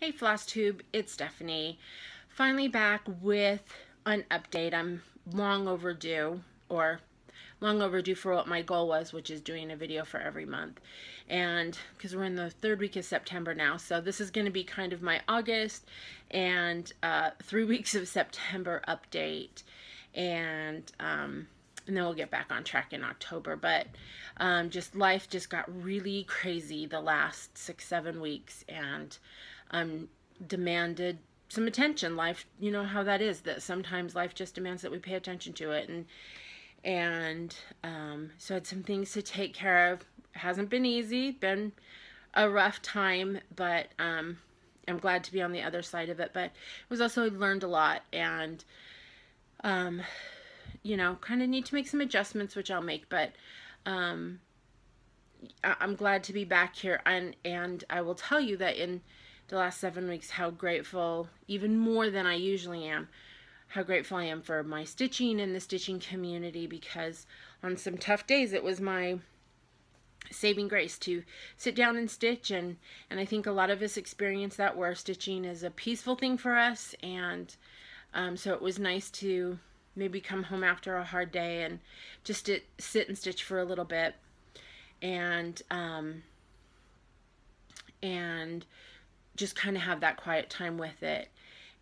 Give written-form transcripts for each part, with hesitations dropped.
Hey Flosstube, it's Stephanie. Finally back with an update. I'm long overdue, or long overdue for what my goal was, which is doing a video for every month. And because we're in the third week of September now, so this is going to be kind of my August and 3 weeks of September update. And then we'll get back on track in October. But just life just got really crazy the last 6-7 weeks, and demanded some attention. Life, you know how that is, that sometimes life just demands that we pay attention to it. And so I had some things to take care of. It hasn't been easy, been a rough time, but I'm glad to be on the other side of it. But it was also, I learned a lot, and you know, kind of need to make some adjustments, which I'll make, but I'm glad to be back here, and I will tell you that in the last 7 weeks, how grateful, even more than I usually am, how grateful I am for my stitching and the stitching community, because on some tough days, it was my saving grace to sit down and stitch, and I think a lot of us experience that, where stitching is a peaceful thing for us, and so it was nice to maybe come home after a hard day and just sit and stitch for a little bit, and just kind of have that quiet time with it,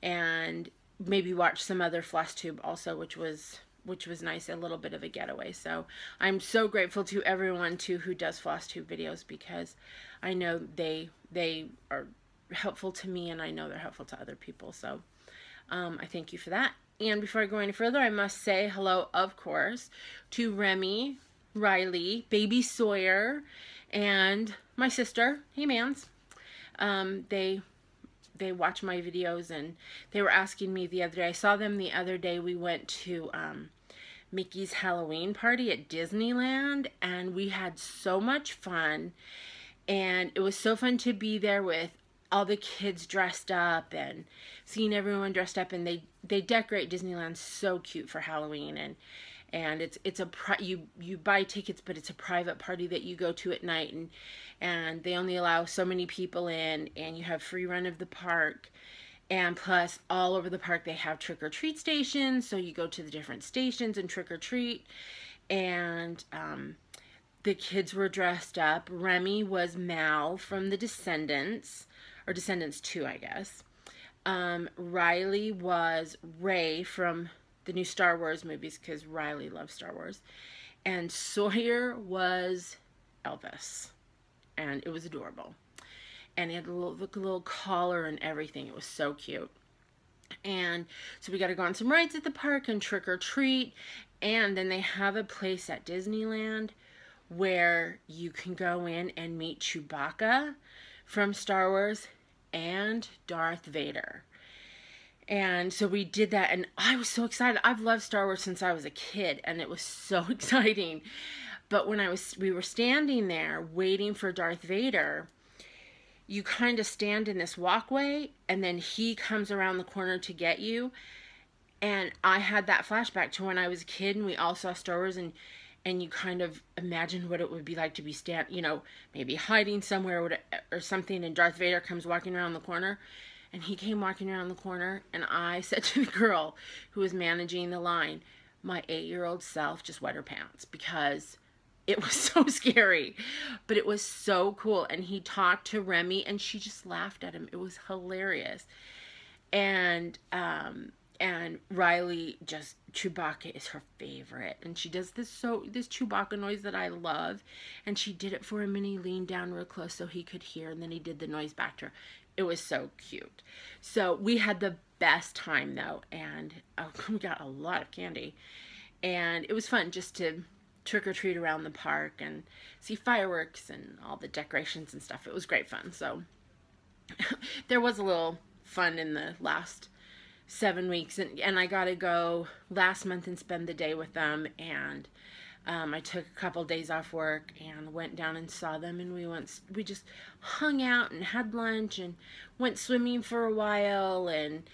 and maybe watch some other Flosstube also, which was nice, a little bit of a getaway. So I'm so grateful to everyone too who does Flosstube videos, because I know they are helpful to me, and I know they're helpful to other people. So I thank you for that. And before I go any further, I must say hello, of course, to Remy, Riley, baby Sawyer, and my sister. Hey, Mans. They watch my videos, and they were asking me the other day. I saw them the other day. We went to Mickey's Halloween party at Disneyland, and we had so much fun. And it was so fun to be there with all the kids dressed up, and seeing everyone dressed up, and they decorate Disneyland so cute for Halloween, and you buy tickets, but it's a private party that you go to at night, and they only allow so many people in, and you have free run of the park. And plus, all over the park they have trick-or-treat stations, so you go to the different stations and trick-or-treat. And the kids were dressed up. Remy was Mal from the Descendants, or Descendants 2, I guess. Riley was Rey from the new Star Wars movies, because Riley loves Star Wars. And Sawyer was Elvis, and it was adorable. And he had a little collar and everything. It was so cute. And so we got to go on some rides at the park and trick or treat. And then they have a place at Disneyland where you can go in and meet Chewbacca from Star Wars and Darth Vader. And so we did that, and I was so excited. I've loved Star Wars since I was a kid, and it was so exciting. But when we were standing there waiting for Darth Vader, you kind of stand in this walkway, and then he comes around the corner to get you. And I had that flashback to when I was a kid, and we all saw Star Wars, and you kind of imagine what it would be like to be maybe hiding somewhere or something, and Darth Vader comes walking around the corner. And he came walking around the corner, and I said to the girl who was managing the line, my 8-year-old self just wet her pants, because it was so scary. But it was so cool. And he talked to Remy, and she just laughed at him. It was hilarious. And Riley, just Chewbacca is her favorite, and she does this Chewbacca noise that I love, and she did it for him, and he leaned down real close so he could hear, and then he did the noise back to her. It was so cute. So we had the best time though, and we got a lot of candy, and it was fun just to trick-or-treat around the park and see fireworks and all the decorations and stuff. It was great fun. So there was a little fun in the last 7 weeks, and I got to go last month and spend the day with them, and I took a couple days off work and went down and saw them, and we just hung out and had lunch and went swimming for a while, and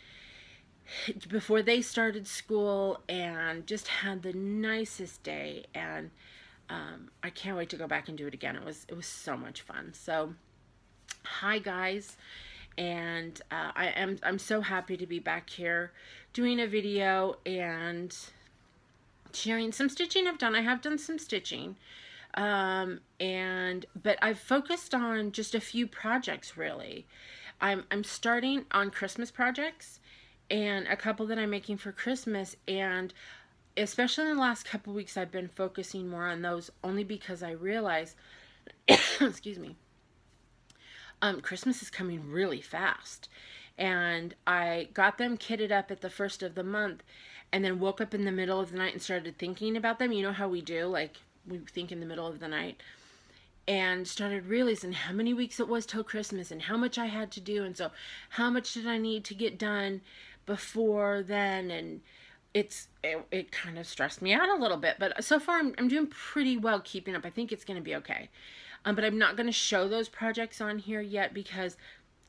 before they started school, and just had the nicest day, and I can't wait to go back and do it again. It was so much fun. So hi guys, and I'm so happy to be back here doing a video and sharing some stitching I've done. I have done some stitching, but I've focused on just a few projects really. I'm starting on Christmas projects and a couple that I'm making for Christmas, and especially in the last couple weeks I've been focusing more on those only because I realize excuse me, Christmas is coming really fast, and I got them kitted up at the first of the month and then woke up in the middle of the night and started thinking about them. You know how we do, like we think in the middle of the night, and started realizing how many weeks it was till Christmas and how much I had to do, and so how much did I need to get done before then, and it kind of stressed me out a little bit, but so far I'm doing pretty well keeping up. I think it's going to be okay. But I'm not going to show those projects on here yet because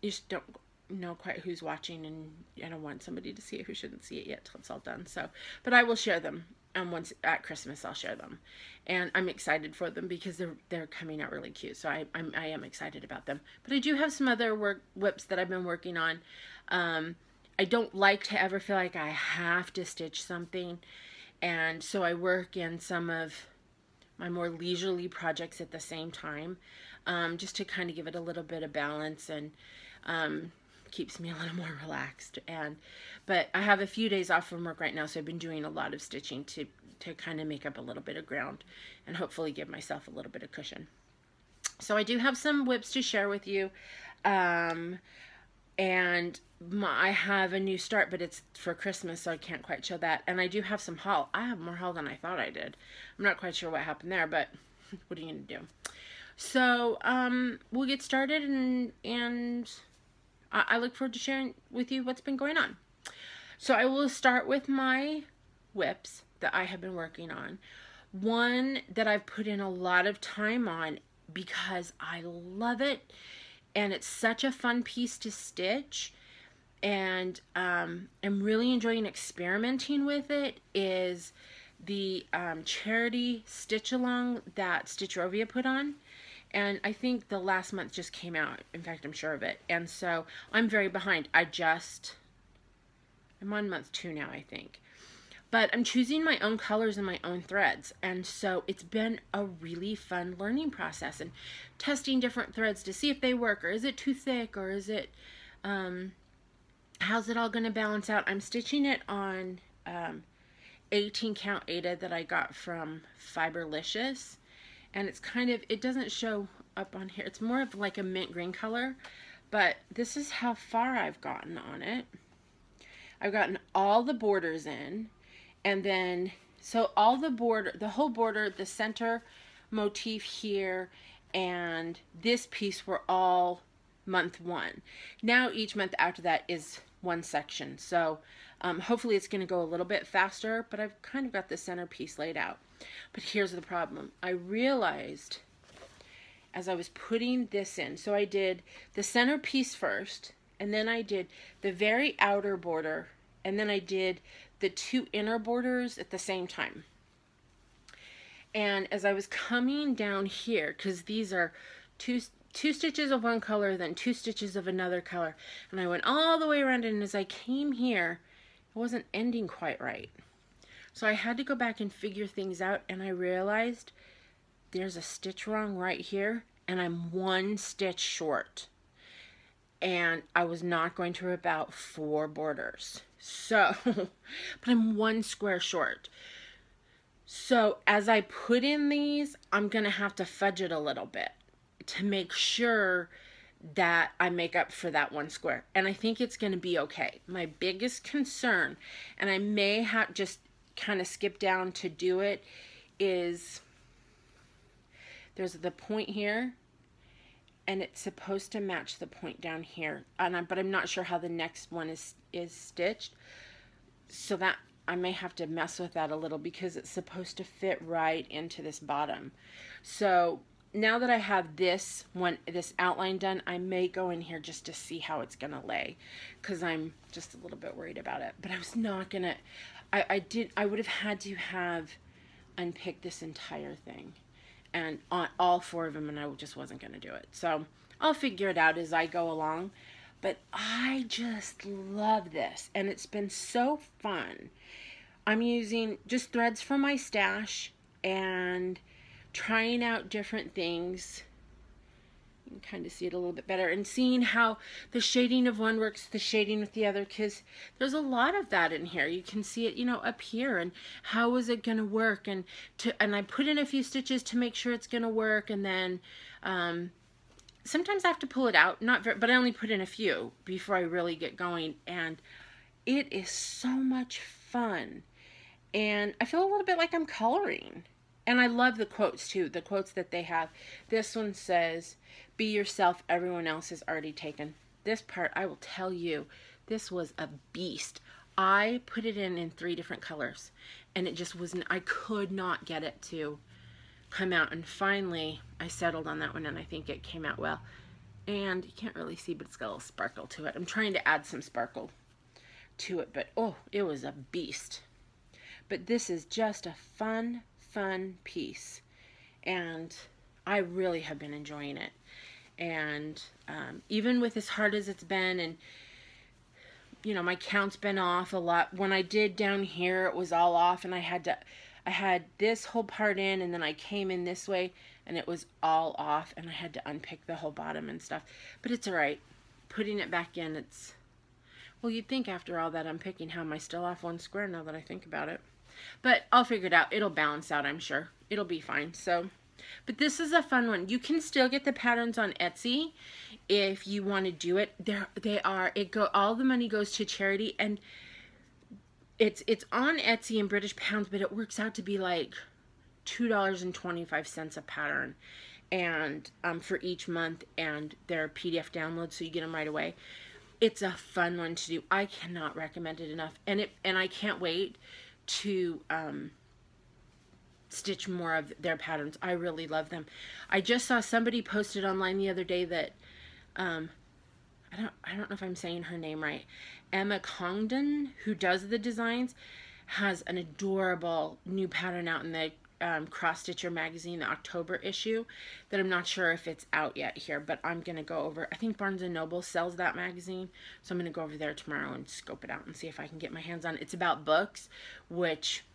you just don't know quite who's watching, and I don't want somebody to see it who shouldn't see it yet till it's all done. So, but I will share them, and once at Christmas I'll share them, and I'm excited for them because they're coming out really cute. So I am excited about them. But I do have some other whips that I've been working on. I don't like to ever feel like I have to stitch something, and so I work in some of my more leisurely projects at the same time, just to kind of give it a little bit of balance, and keeps me a little more relaxed. But I have a few days off from work right now, so I've been doing a lot of stitching to kind of make up a little bit of ground and hopefully give myself a little bit of cushion. So I do have some whips to share with you, and I have a new start, but it's for Christmas, so I can't quite show that. And I do have some haul. I have more haul than I thought I did. I'm not quite sure what happened there, but what are you going to do? So we'll get started, and I look forward to sharing with you what's been going on. So I will start with my whips that I have been working on. One that I've put in a lot of time on because I love it, and it's such a fun piece to stitch, and I'm really enjoying experimenting with it, is the charity stitch along that Stitcherovia put on. And I think the last month just came out. In fact, I'm sure of it. And so I'm very behind. I'm on month 2 now, I think. But I'm choosing my own colors and my own threads. And so it's been a really fun learning process, and testing different threads to see if they work, or is it too thick, or is it, how's it all going to balance out. I'm stitching it on 18 count Aida that I got from Fiberlicious. And it's kind of, it doesn't show up on here. It's more of like a mint green color, but this is how far I've gotten on it. I've gotten all the borders in, and then, so all the border, the whole border, the center motif here, and this piece were all month 1. Now each month after that is one section. So hopefully it's going to go a little bit faster, but I've kind of got the center piece laid out. But here's the problem. I realized as I was putting this in, so I did the center piece first, and then I did the very outer border, and then I did the 2 inner borders at the same time. And as I was coming down here, because these are two stitches of one color, then 2 stitches of another color, and I went all the way around, and as I came here, it wasn't ending quite right. So I had to go back and figure things out, and I realized there's a stitch wrong right here, and I'm 1 stitch short. And I was not going to rip out 4 borders. So, but I'm 1 square short. So as I put in these, I'm going to have to fudge it a little bit to make sure that I make up for that 1 square. And I think it's going to be okay. My biggest concern, and I may have just kind of skip down to do it, is there's the point here, and it's supposed to match the point down here, but I'm not sure how the next one is stitched, so that I may have to mess with that a little because it's supposed to fit right into this bottom. So now that I have this outline done, I may go in here just to see how it's gonna lay, because I'm just a little bit worried about it. But I was not gonna, I would have had to have unpicked this entire thing and on all 4 of them, and I just wasn't gonna do it. So I'll figure it out as I go along. But I just love this, and it's been so fun. I'm using just threads from my stash and trying out different things. You can kind of see it a little bit better, and seeing how the shading of one works, the shading with the other, because there's a lot of that in here. You can see it, you know, up here, and how is it going to work, and I put in a few stitches to make sure it's going to work, and then sometimes I have to pull it out, but I only put in a few before I really get going, and it is so much fun, and I feel a little bit like I'm coloring. And I love the quotes too, the quotes that they have. This one says, "Be yourself, everyone else is already taken." This part, I will tell you, this was a beast. I put it in 3 different colors, and it just wasn't, I could not get it to come out. And finally, I settled on that one, and I think it came out well. And you can't really see, but it's got a little sparkle to it. I'm trying to add some sparkle to it, but oh, it was a beast. But this is just a fun piece, and I really have been enjoying it. And even with as hard as it's been, and you know, my count's been off a lot. When I did down here, it was all off, and I had this whole part in, and then I came in this way and it was all off, and I had to unpick the whole bottom and stuff. But it's all right. Putting it back in, it's, well, you'd think after all that unpicking, how am I still off 1 square now that I think about it? But I'll figure it out. It'll balance out, I'm sure. It'll be fine. So, but this is a fun one. You can still get the patterns on Etsy if you want to do it. All the money goes to charity, and it's on Etsy in British pounds, but it works out to be like $2.25 a pattern, and for each month, and they're PDF downloads, so you get them right away. It's a fun one to do. I cannot recommend it enough, and I can't wait to stitch more of their patterns. I really love them. I just saw somebody posted online the other day that I don't know if I'm saying her name right. Emma Congdon, who does the designs, has an adorable new pattern out in the Cross Stitcher magazine, the October issue, that I'm not sure if it's out yet here, but I'm gonna go over. I think Barnes and Noble sells that magazine, so I'm gonna go over there tomorrow and scope it out and see if I can get my hands on it. It's about books, which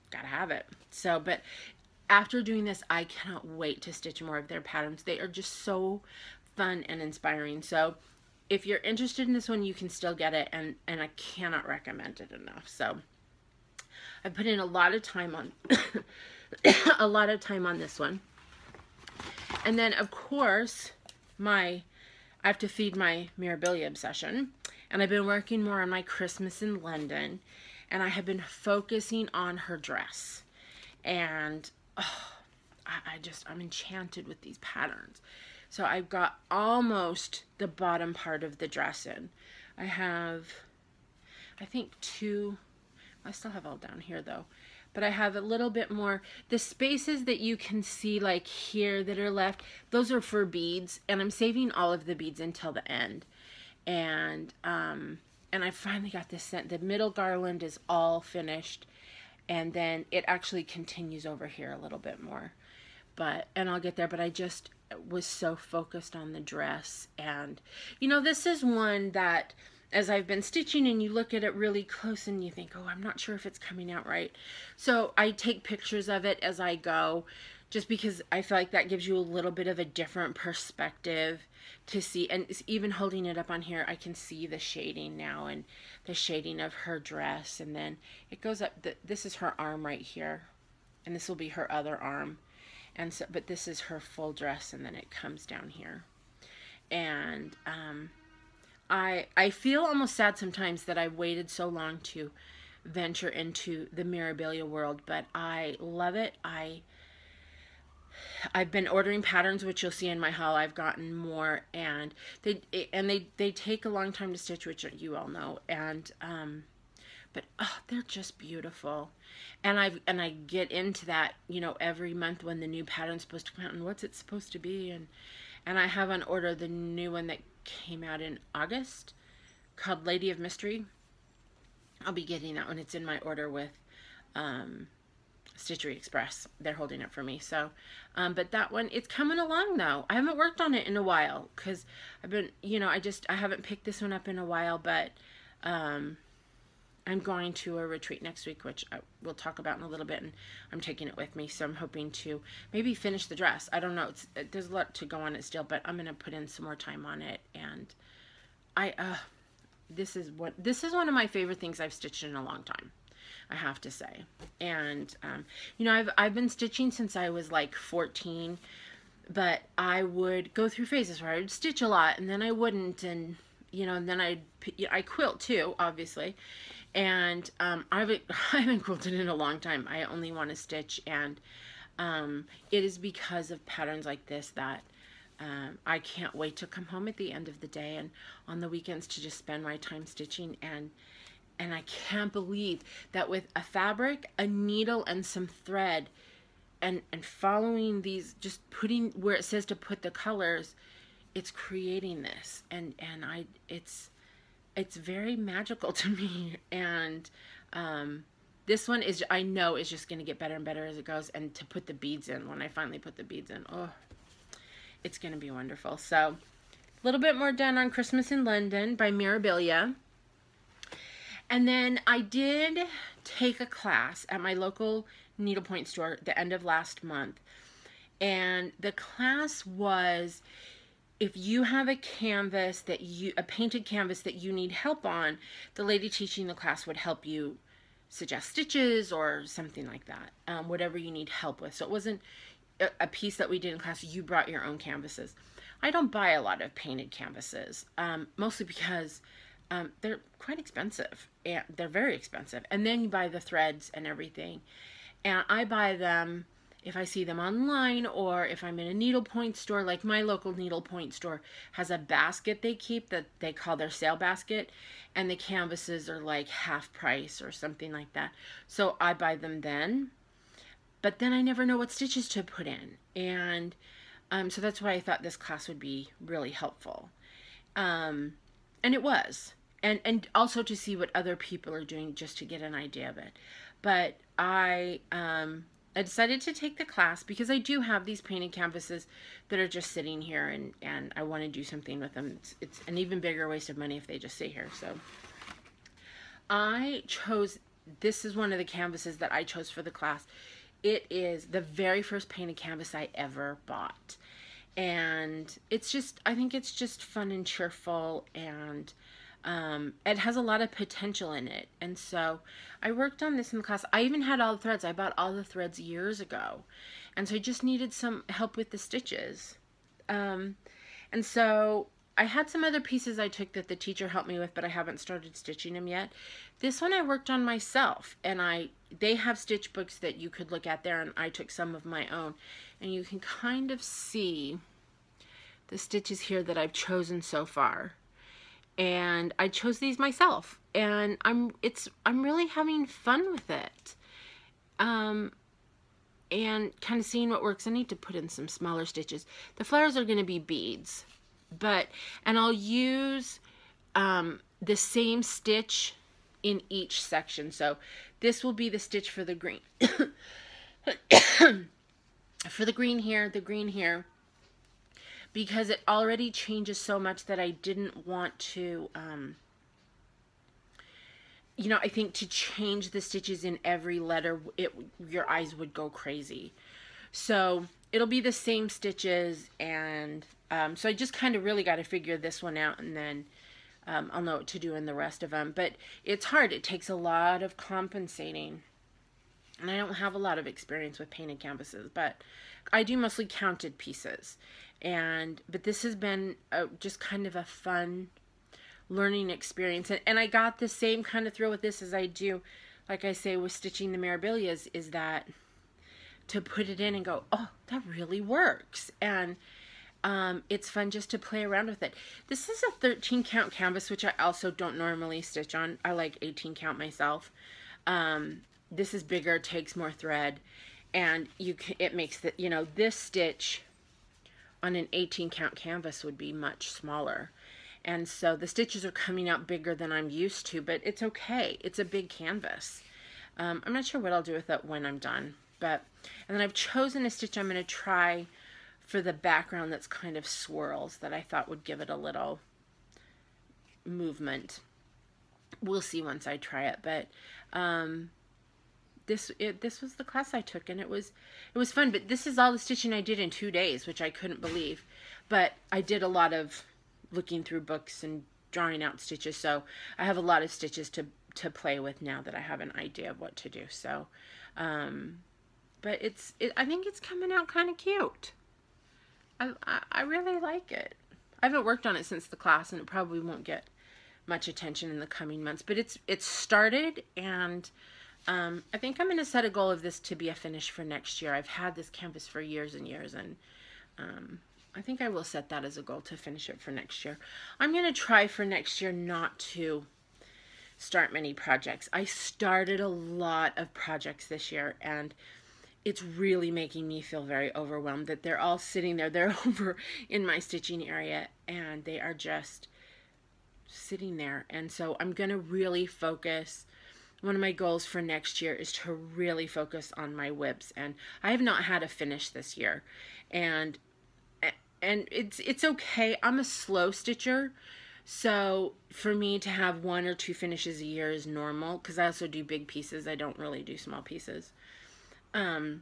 gotta have it. So, but after doing this, I cannot wait to stitch more of their patterns. They are just so fun and inspiring. So if you're interested in this one, you can still get it, and I cannot recommend it enough. So I put in a lot of time on a lot of time on this one. And then of course I have to feed my Mirabelle obsession, and I've been working more on my Christmas in London, and I have been focusing on her dress, and oh, I'm enchanted with these patterns. So I've got almost the bottom part of the dress in. I have, I think 2, I still have all down here though, but I have a little bit more. The spaces that you can see like here that are left, those are for beads, and I'm saving all of the beads until the end. And I finally got this sent. The middle garland is all finished, and then it actually continues over here a little bit more. And I'll get there, but I just was so focused on the dress. And you know, this is one that as I've been stitching and you look at it really close and you think, oh, I'm not sure if it's coming out right. So I take pictures of it as I go, just because I feel like that gives you a little bit of a different perspective to see. And even holding it up on here, I can see the shading now, and the shading of her dress. And then it goes up, this is her arm right here, and this will be her other arm. And so, but this is her full dress, and then it comes down here. And I feel almost sad sometimes that I waited so long to venture into the Mirabelle world, but I love it. I've been ordering patterns, which you'll see in my haul. I've gotten more, and they take a long time to stitch, which you all know. And but oh, they're just beautiful. And I get into that, you know, every month when the new pattern's supposed to come out and what's it supposed to be, and I have on order the new one that came out in August called Lady of Mystery. I'll be getting that one. It's in my order with Stitchery Express. They're holding it for me. So, but that one, it's coming along though. I haven't worked on it in a while because I've been, you know, I haven't picked this one up in a while, but I'm going to a retreat next week, which we'll talk about in a little bit, and I'm taking it with me. So I'm hoping to maybe finish the dress. I don't know. There's a lot to go on it still, but I'm going to put in some more time on it. And this is one of my favorite things I've stitched in a long time, I have to say. And you know, I've been stitching since I was like 14, but I would go through phases where I would stitch a lot and then I wouldn't, and you know, and then I quilt too, obviously. And I haven't quilted in a long time. I only want to stitch, and it is because of patterns like this that I can't wait to come home at the end of the day and on the weekends to just spend my time stitching. And I can't believe that with a fabric, a needle, and some thread, and following these, just putting where it says to put the colors, it's creating this. And it's very magical to me. And this one is, I know, is just going to get better and better as it goes. And to put the beads in, when I finally put the beads in, oh, it's going to be wonderful. So a little bit more done on Christmas in London by Mirabelle. And then I did take a class at my local needlepoint store at the end of last month. And the class was, if you have a canvas a painted canvas that you need help on, the lady teaching the class would help you suggest stitches or something like that, whatever you need help with. So it wasn't a piece that we did in class, you brought your own canvases. I don't buy a lot of painted canvases, mostly because they're quite expensive. And they're very expensive. And then you buy the threads and everything. And I buy them if I see them online, or if I'm in a needlepoint store. Like my local needlepoint store has a basket they keep that they call their sale basket, and the canvases are like half price or something like that. So I buy them then. But then I never know what stitches to put in. And so that's why I thought this class would be really helpful. And it was. And also to see what other people are doing, just to get an idea of it. But I decided to take the class because I do have these painted canvases that are just sitting here, and I want to do something with them. It's an even bigger waste of money if they just sit here. So I chose, this is one of the canvases that I chose for the class. It is the very first painted canvas I ever bought. And it's just, I think it's just fun and cheerful, and it has a lot of potential in it. And so I worked on this in the class. I even had all the threads. I bought all the threads years ago. And so I just needed some help with the stitches. And so I had some other pieces I took that the teacher helped me with, but I haven't started stitching them yet. This one I worked on myself, and they have stitch books that you could look at there, and I took some of my own. And you can kind of see the stitches here that I've chosen so far. And I chose these myself, and I'm really having fun with it. And kind of seeing what works. I need to put in some smaller stitches. The flowers are going to be beads, and I'll use the same stitch in each section. So this will be the stitch for the green. For the green here, because it already changes so much that I didn't want to, you know, I think to change the stitches in every letter, your eyes would go crazy. So it'll be the same stitches, and so I just kind of really got to figure this one out, and then I'll know what to do in the rest of them. But it's hard. It takes a lot of compensating. And I don't have a lot of experience with painted canvases, but I do mostly counted pieces. But this has been just kind of a fun learning experience. And I got the same kind of thrill with this as I do, like I say, with stitching the Mirabellias, is that to put it in and go, oh, that really works. And it's fun just to play around with it. This is a 13 count canvas, which I also don't normally stitch on. I like 18 count myself. This is bigger, takes more thread, and it makes the, you know, this stitch on an 18 count canvas would be much smaller. And so the stitches are coming out bigger than I'm used to, but it's okay. It's a big canvas. I'm not sure what I'll do with it when I'm done. and then I've chosen a stitch I'm going to try for the background that's kind of swirls that I thought would give it a little movement. We'll see once I try it, but this was the class I took, and it was fun. But this is all the stitching I did in 2 days, which I couldn't believe. But I did a lot of looking through books and drawing out stitches, so I have a lot of stitches to play with now that I have an idea of what to do. So, but I think it's coming out kind of cute. I really like it. I haven't worked on it since the class, and it probably won't get much attention in the coming months, but it's started, and I think I'm going to set a goal of this to be a finish for next year. I've had this canvas for years and years, and I think I will set that as a goal to finish it for next year. I'm going to try for next year not to start many projects. I started a lot of projects this year, and it's really making me feel very overwhelmed that they're all sitting there. They're over in my stitching area, and they are just sitting there. And so I'm going to really focus. One of my goals for next year is to really focus on my whips, and I have not had a finish this year, and it's okay. I'm a slow stitcher, so for me to have 1 or 2 finishes a year is normal, because I also do big pieces. I don't really do small pieces, and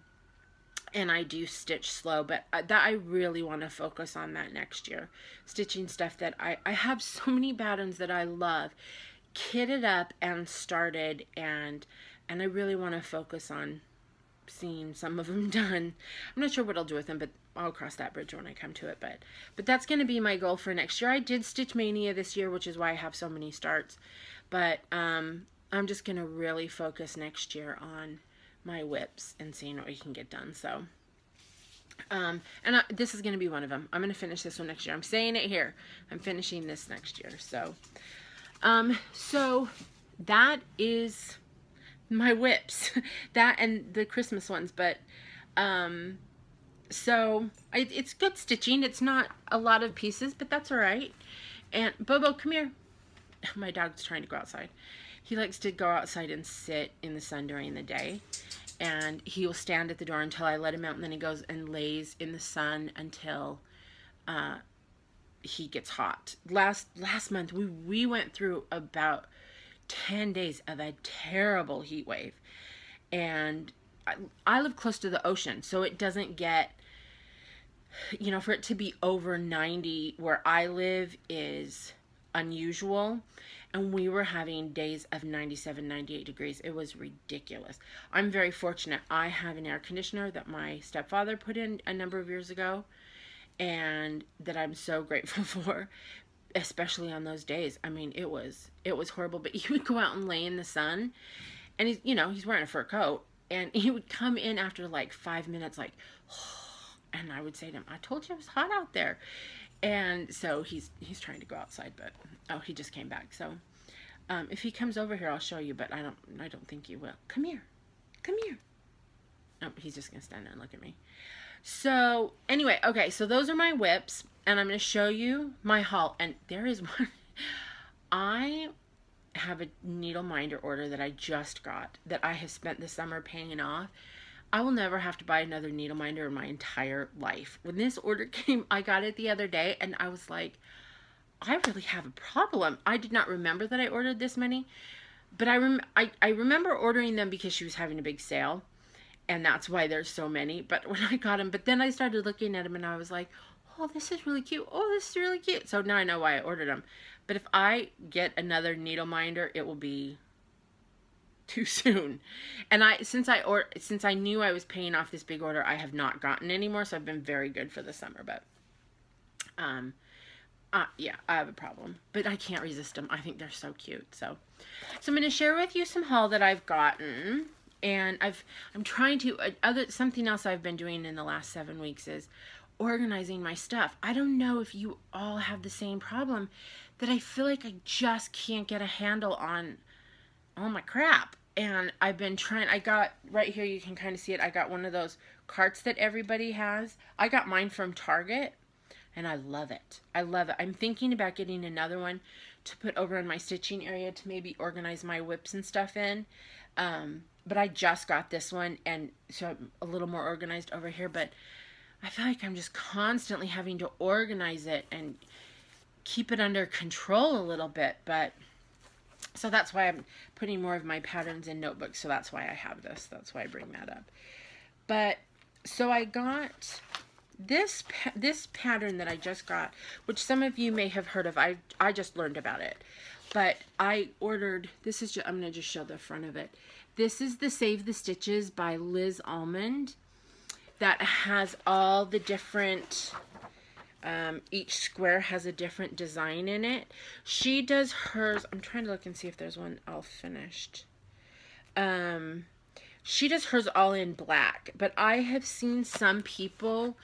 I do stitch slow, but that I really want to focus on that next year, stitching stuff that I have so many patterns that I love, kitted up and started, and I really want to focus on seeing some of them done. I'm not sure what I'll do with them, but I'll cross that bridge when I come to it. But that's going to be my goal for next year. I did Stitch Mania this year, which is why I have so many starts, but I'm just going to really focus next year on my whips and seeing what we can get done. So this is going to be one of them. I'm going to finish this one next year. I'm saying it here. I'm finishing this next year. So so that is my whips, that and the Christmas ones. But so it's good stitching. It's not a lot of pieces, but that's all right. And Bobo, come here. My dog's trying to go outside. He likes to go outside and sit in the sun during the day, and he will stand at the door until I let him out, and then he goes and lays in the sun until he gets hot. Last month we went through about 10 days of a terrible heat wave, and I live close to the ocean, so it doesn't get, you know, for it to be over 90 where I live is unusual, and we were having days of 97, 98 degrees. It was ridiculous. I'm very fortunate. I have an air conditioner that my stepfather put in a number of years ago, and that I'm so grateful for, especially on those days. I mean, it was horrible, but he would go out and lay in the sun, and he's, you know, he's wearing a fur coat, and he would come in after like 5 minutes like, and I would say to him, I told you it was hot out there. And so he's trying to go outside, but oh, he just came back. So if he comes over here, I'll show you, but I don't think he will. Come here. Come here. Oh, he's just gonna stand there and look at me. So anyway, okay, so those are my whips, and I'm going to show you my haul. And there is one. I have a needle minder order that I just got that I have spent the summer paying off. I will never have to buy another needle minder in my entire life. When this order came, I got it the other day, and I was like, I really have a problem. I did not remember that I ordered this many, but I remember ordering them because she was having a big sale, and that's why there's so many. But when I got them, but then I started looking at them, and I was like, oh, this is really cute. Oh, this is really cute. So now I know why I ordered them. But if I get another needle minder, it will be too soon. And since I knew I was paying off this big order, I have not gotten any more, so I've been very good for the summer. But yeah, I have a problem, but I can't resist them. I think they're so cute. So I'm going to share with you some haul that I've gotten, and I'm trying to something else I've been doing in the last 7 weeks is organizing my stuff. I don't know if you all have the same problem, that I feel like I just can't get a handle on all my crap. And I've been trying. I got, right here, you can kind of see it, I got one of those carts that everybody has. I got mine from Target, and I love it. I love it. I'm thinking about getting another one to put over in my stitching area to maybe organize my whips and stuff in. but I just got this one, and so I'm a little more organized over here, but I feel like I'm just constantly having to organize it and keep it under control a little bit. But so that's why I'm putting more of my patterns in notebooks. So that's why I have this. That's why I bring that up. But so I got this pattern that I just got, which some of you may have heard of. I just learned about it. But I ordered, this is just, I'm going to just show the front of it. This is the Save the Stitches by Liz Almond that has all the different, each square has a different design in it. She does hers, I'm trying to look and see if there's one all finished. She does hers all in black, but I have seen some people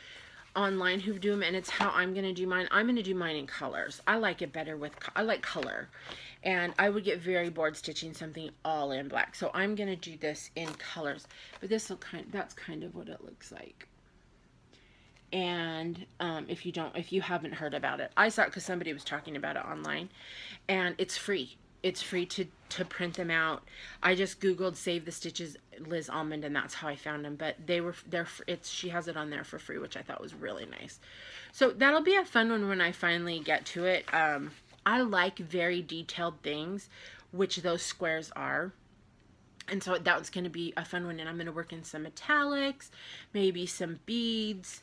online who do them, and it's how I'm going to do mine. I'm going to do mine in colors. I like it better with, I like color, and I would get very bored stitching something all in black. So I'm going to do this in colors, but this will that's kind of what it looks like. And if you haven't heard about it, I saw it because somebody was talking about it online, and it's free. It's free to print them out. I just Googled Save the Stitches Liz Almond, and that's how I found them. But she has it on there for free, which I thought was really nice. So that'll be a fun one when I finally get to it. I like very detailed things, which those squares are. And so that was going to be a fun one, and I'm going to work in some metallics, maybe some beads.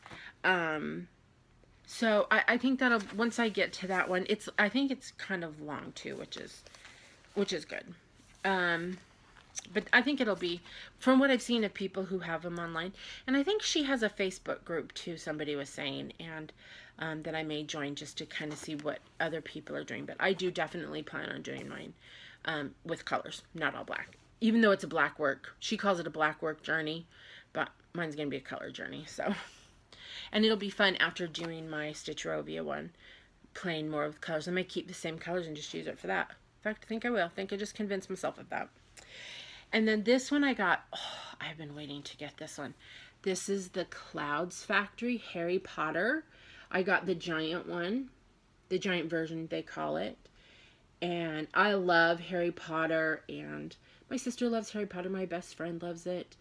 So I think that'll, once I get to that one, I think it's kind of long too, which is good. But I think it'll be, from what I've seen of people who have them online, and I think she has a Facebook group too, somebody was saying, and that I may join just to kind of see what other people are doing. But I do definitely plan on doing mine with colors, not all black. Even though it's a black work, she calls it a black work journey, but mine's going to be a color journey. So, and it'll be fun after doing my Stitcherovia one, playing more with colors. I may keep the same colors and just use it for that. In fact, I think I will. I think I just convinced myself of that. And then this one I got, oh, I've been waiting to get this one. This is the Clouds Factory Harry Potter. I got the giant one, the giant version they call it. And I love Harry Potter, and my sister loves Harry Potter. My best friend loves it.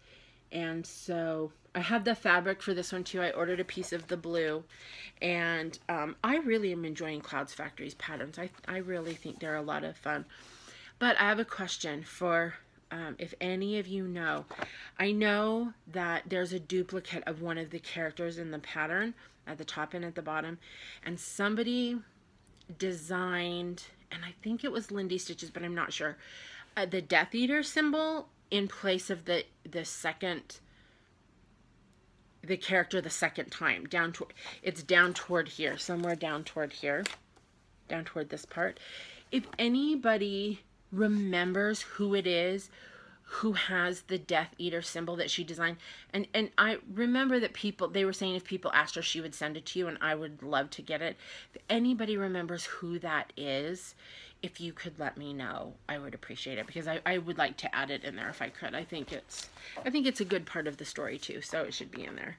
And so I have the fabric for this one too. I ordered a piece of the blue, and I really am enjoying Clouds Factory's patterns. I really think they're a lot of fun. But I have a question for if any of you know. I know that there's a duplicate of one of the characters in the pattern at the top and at the bottom, and somebody designed, and I think it was Lindy Stitches, but I'm not sure, the Death Eater symbol in place of the character the second time. It's down toward here, somewhere down toward here, down toward this part. If anybody remembers who it is who has the Death Eater symbol that she designed, and I remember that they were saying if people asked her, she would send it to you, and I would love to get it. If anybody remembers who that is, if you could let me know, I would appreciate it, because I would like to add it in there if I could. I think it's a good part of the story too, so it should be in there.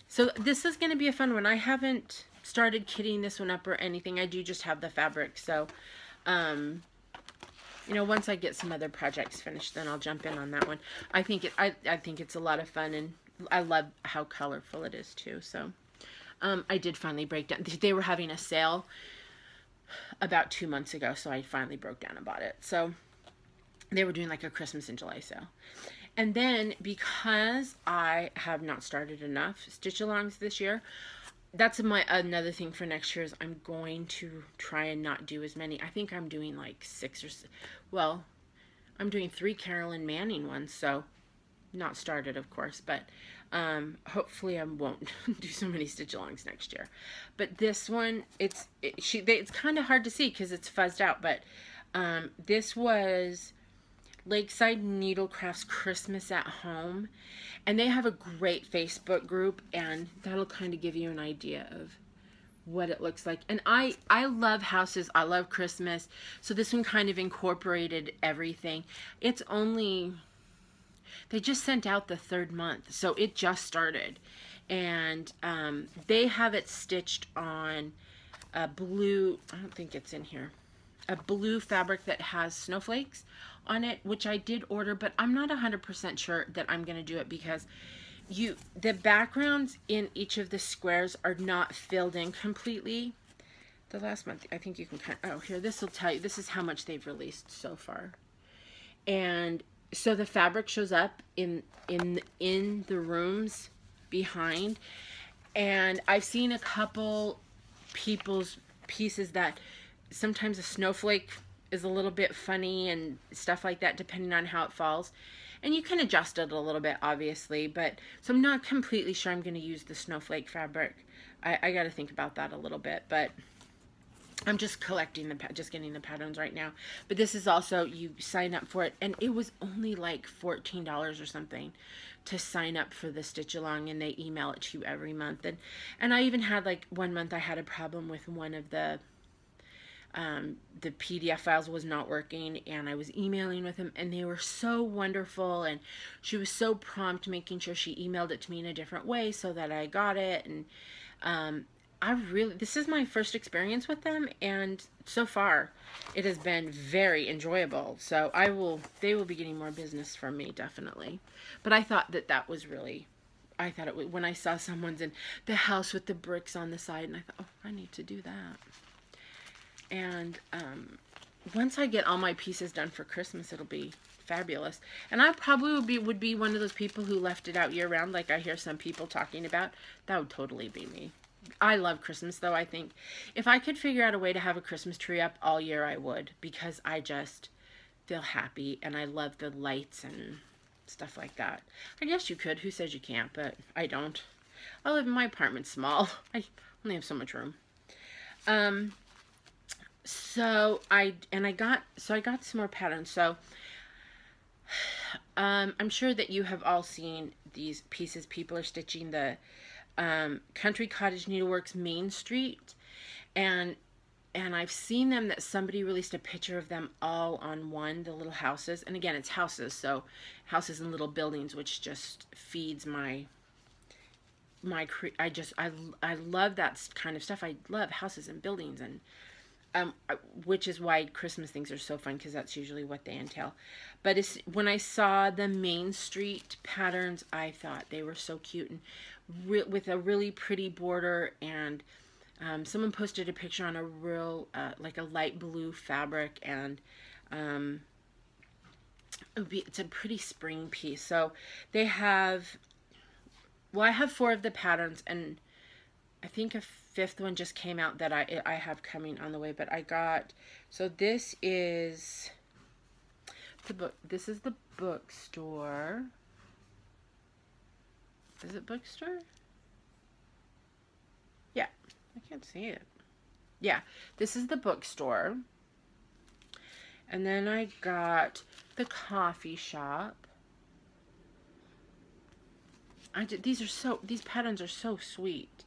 So this is going to be a fun one. I haven't started kitting this one up or anything. I do just have the fabric, so you know, once I get some other projects finished, then I'll jump in on that one. I think it's a lot of fun, and I love how colorful it is too. So I did finally break down. They were having a sale about 2 months ago, so I finally broke down and bought it. So they were doing like a Christmas in July sale. And then, because I have not started enough stitch-alongs this year, that's another thing for next year, is I'm going to try and not do as many. I think I'm doing like 6 or 7. Well, I'm doing 3 Carolyn Manning ones, so not started, of course, but hopefully I won't do so many stitch-alongs next year. But this one, it's kind of hard to see because it's fuzzed out, but this was Lakeside Needlecrafts Christmas at Home, and they have a great Facebook group, and that'll kind of give you an idea of what it looks like. And I love houses, I love Christmas, so this one kind of incorporated everything. It's only, they just sent out the 3rd month, so it just started, and they have it stitched on a blue, I don't think it's in here, a blue fabric that has snowflakes on it, which I did order, but I'm not 100% sure that I'm going to do it because the backgrounds in each of the squares are not filled in completely. The last month, I think you can kind of, oh, here, this will tell you, this is how much they've released so far. And so the fabric shows up in the rooms behind. And I've seen a couple people's pieces that sometimes a snowflake is a little bit funny and stuff like that, depending on how it falls. And you can adjust it a little bit, obviously, but so I'm not completely sure I'm going to use the snowflake fabric. I got to think about that a little bit, but I'm just collecting just getting the patterns right now. But this is also, you sign up for it, and it was only like $14 or something to sign up for the Stitch Along, and they email it to you every month. And I even had, like, one month I had a problem with one of the PDF files was not working, and I was emailing with them, and they were so wonderful, and she was so prompt, making sure she emailed it to me in a different way so that I got it. And this is my first experience with them, and so far it has been very enjoyable. So they will be getting more business from me, definitely. But I thought that was really, I thought it was, when I saw someone's in the house with the bricks on the side, and I thought, oh, I need to do that. And once I get all my pieces done for Christmas, it'll be fabulous. And I probably would be one of those people who left it out year round, like I hear some people talking about. That would totally be me. I love Christmas, though. I think if I could figure out a way to have a Christmas tree up all year, I would, because I just feel happy, and I love the lights and stuff like that. I guess you could. Who says you can't? But I don't. I live in my apartment, small. I only have so much room. So I got some more patterns. So I'm sure that you have all seen these pieces. People are stitching the Country Cottage Needleworks Main Street, and I've seen them that somebody released a picture of them all on one, the little houses. And again, it's houses, so houses and little buildings, which just feeds I love that kind of stuff. I love houses and buildings, and which is why Christmas things are so fun, because that's usually what they entail. But when I saw the Main Street patterns, I thought they were so cute, and with a really pretty border. And someone posted a picture on a real like a light blue fabric, and it's a pretty spring piece. So they have, well, I have 4 of the patterns, and I think a 5th one just came out that I have coming on the way. But I got, so this is the book. This is the bookstore. Is it bookstore? Yeah, I can't see it. Yeah, this is the bookstore. And then I got the coffee shop. These patterns are so sweet.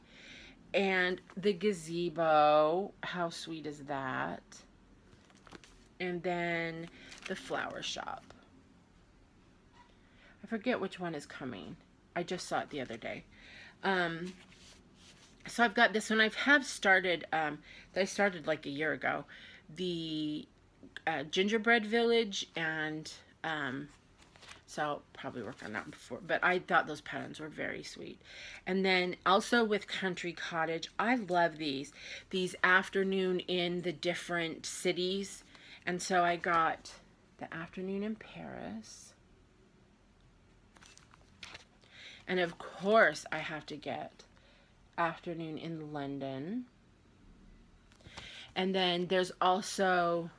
And the gazebo, how sweet is that? And then the flower shop. I forget which one is coming. I just saw it the other day. So I've got this one. I started, I started like a year ago, the Gingerbread Village, and so probably worked on that before, but I thought those patterns were very sweet. And then also with Country Cottage, I love these afternoon in the different cities. And so I got the afternoon in Paris, and of course I have to get afternoon in London. And then there's also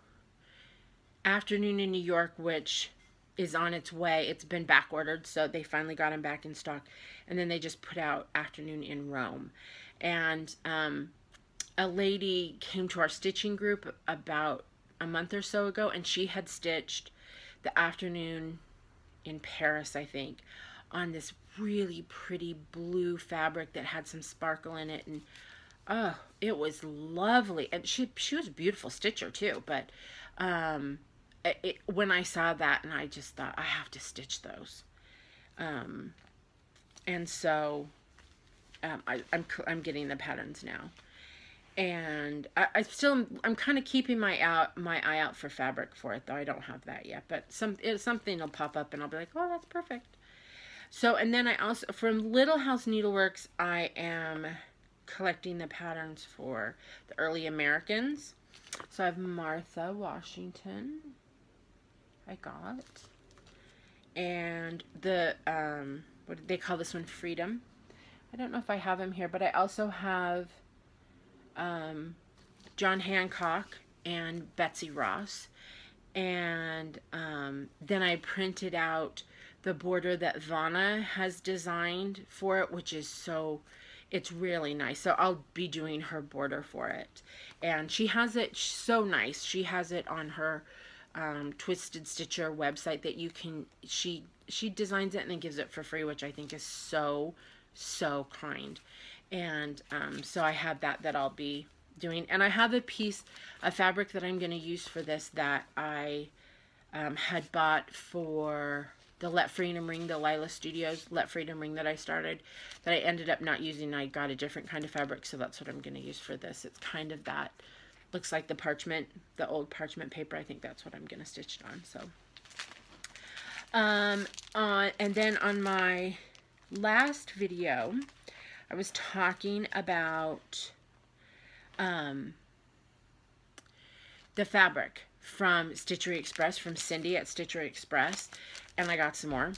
afternoon in New York, which is on its way. It's been back ordered, so they finally got them back in stock. And then they just put out afternoon in Rome. And a lady came to our stitching group about a month or so ago, and she had stitched the afternoon in Paris, I think, on this really pretty blue fabric that had some sparkle in it. And oh, it was lovely. And she was a beautiful stitcher too, but when I saw that, and I just thought, I have to stitch those. And so I'm getting the patterns now. And I'm kind of keeping my eye out for fabric for it, though I don't have that yet. But something will pop up and I'll be like, oh, that's perfect. So, and then I also, from Little House Needleworks, I am collecting the patterns for the early Americans. So I have Martha Washington, I got. And the, what did they call this one? Freedom. I don't know if I have him here, but I also have John Hancock and Betsy Ross. And then I printed out the border that Vanna has designed for it, which is it's really nice. So I'll be doing her border for it. And she has it so nice. She has it on her Twisted Stitcher website that you can, she designs it and then gives it for free, which I think is so kind. And so I have that I'll be doing. And I have a piece of fabric that I'm going to use for this that I had bought for the Let Freedom Ring, the Lila Studios Let Freedom Ring that I started, that I ended up not using. I got a different kind of fabric, so that's what I'm going to use for this. It's kind of that, looks like the parchment, the old parchment paper. I think that's what I'm going to stitch it on. So, and then on my last video, I was talking about the fabric from Stitchery Express, from Cindy at Stitchery Express, and I got some more.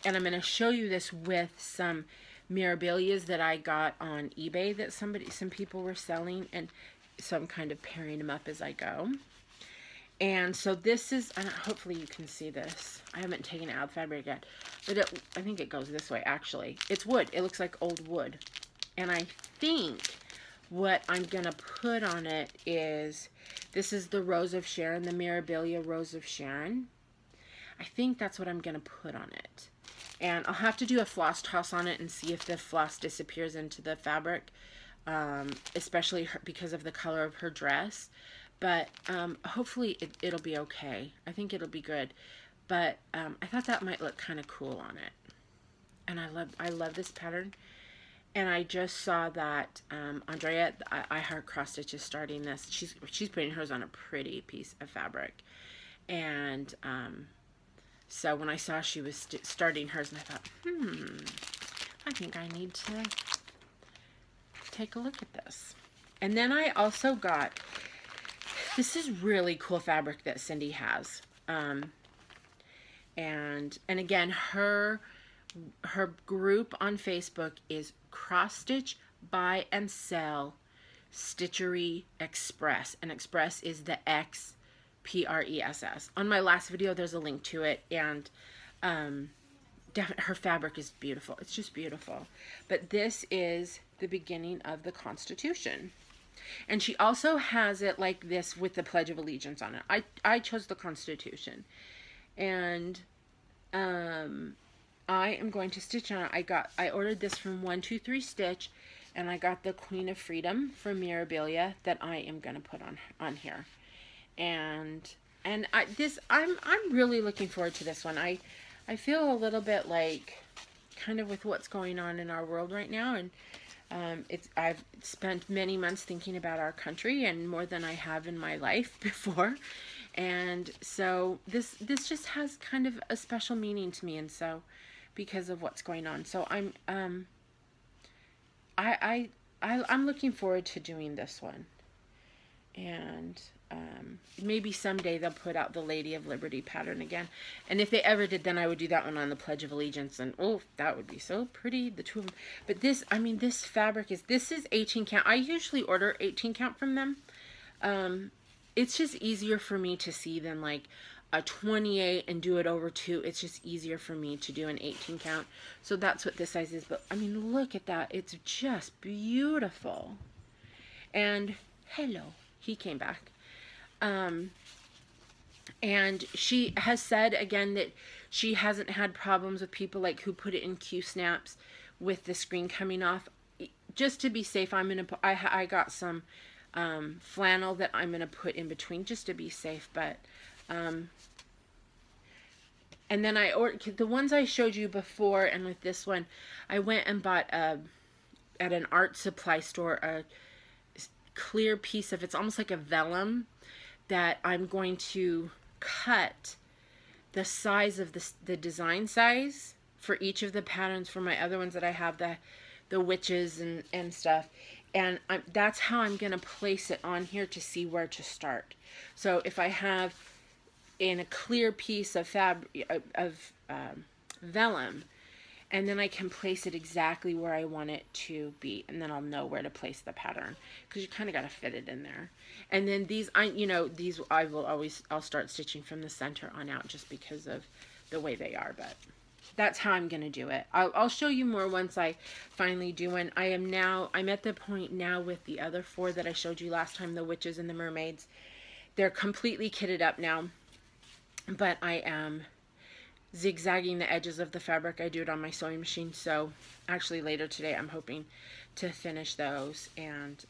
And I'm going to show you this with some Mirabellias that I got on eBay that some people were selling, and so I'm kind of pairing them up as I go. And so this is, hopefully you can see this. I haven't taken out fabric yet, but I think it goes this way actually. It's wood. It looks like old wood. And I think what I'm going to put on it is, this is the Rose of Sharon, the Mirabelle Rose of Sharon. I think that's what I'm going to put on it. And I'll have to do a floss toss on it and see if the floss disappears into the fabric, especially because of the color of her dress. But hopefully it'll be okay. I think it'll be good. But I thought that might look kind of cool on it. And I love this pattern. And I just saw that Andrea, I Heart Cross Stitch, is starting this. She's putting hers on a pretty piece of fabric. And so when I saw she was starting hers, and I thought, I think I need to take a look at this. And then I also got, this is really cool fabric that Cindy has. And again, her group on Facebook is Cross Stitch Buy and Sell Stitchery Express, and Express is the XPRESS. On my last video there's a link to it, and her fabric is beautiful. It's just beautiful. But this is the beginning of the Constitution, and she also has it like this with the Pledge of Allegiance on it. I chose the Constitution, and I am going to stitch on it. I ordered this from 123 Stitch, and I got the Queen of Freedom from Mirabelle that I am going to put on here. And I'm really looking forward to this one. I feel a little bit like, kind of with what's going on in our world right now, and I've spent many months thinking about our country, and more than I have in my life before. And so this just has kind of a special meaning to me, and so because of what's going on. So I'm looking forward to doing this one. And maybe someday they'll put out the Lady of Liberty pattern again. And if they ever did, then I would do that one on the Pledge of Allegiance. And oh, that would be so pretty, the two of them. But this, I mean, this fabric is, this is 18 count. I usually order 18 count from them. It's just easier for me to see than like a 28 and do it over 2. It's just easier for me to do an 18 count. So that's what this size is. But I mean, look at that. It's just beautiful. And hello, he came back. And she has said again that she hasn't had problems with people like who put it in Q-snaps with the screen coming off. Just to be safe, I'm gonna put, I got some flannel that I'm gonna put in between just to be safe. But and then I ordered the ones I showed you before, and with this one I went and bought at an art supply store a clear piece of, it's almost like a vellum that I'm going to cut the size of the design size for each of the patterns for my other ones that I have, the witches and stuff. And that's how I'm going to place it on here to see where to start. So if I have in a clear piece of vellum, and then I can place it exactly where I want it to be, and then I'll know where to place the pattern, because you kind of got to fit it in there. And then these, I'll start stitching from the center on out just because of the way they are, but that's how I'm going to do it. I'll show you more once I finally do one. I'm at the point now with the other 4 that I showed you last time, the witches and the mermaids. They're completely kitted up now, but I am zigzagging the edges of the fabric. I do it on my sewing machine, so actually later today I'm hoping to finish those, and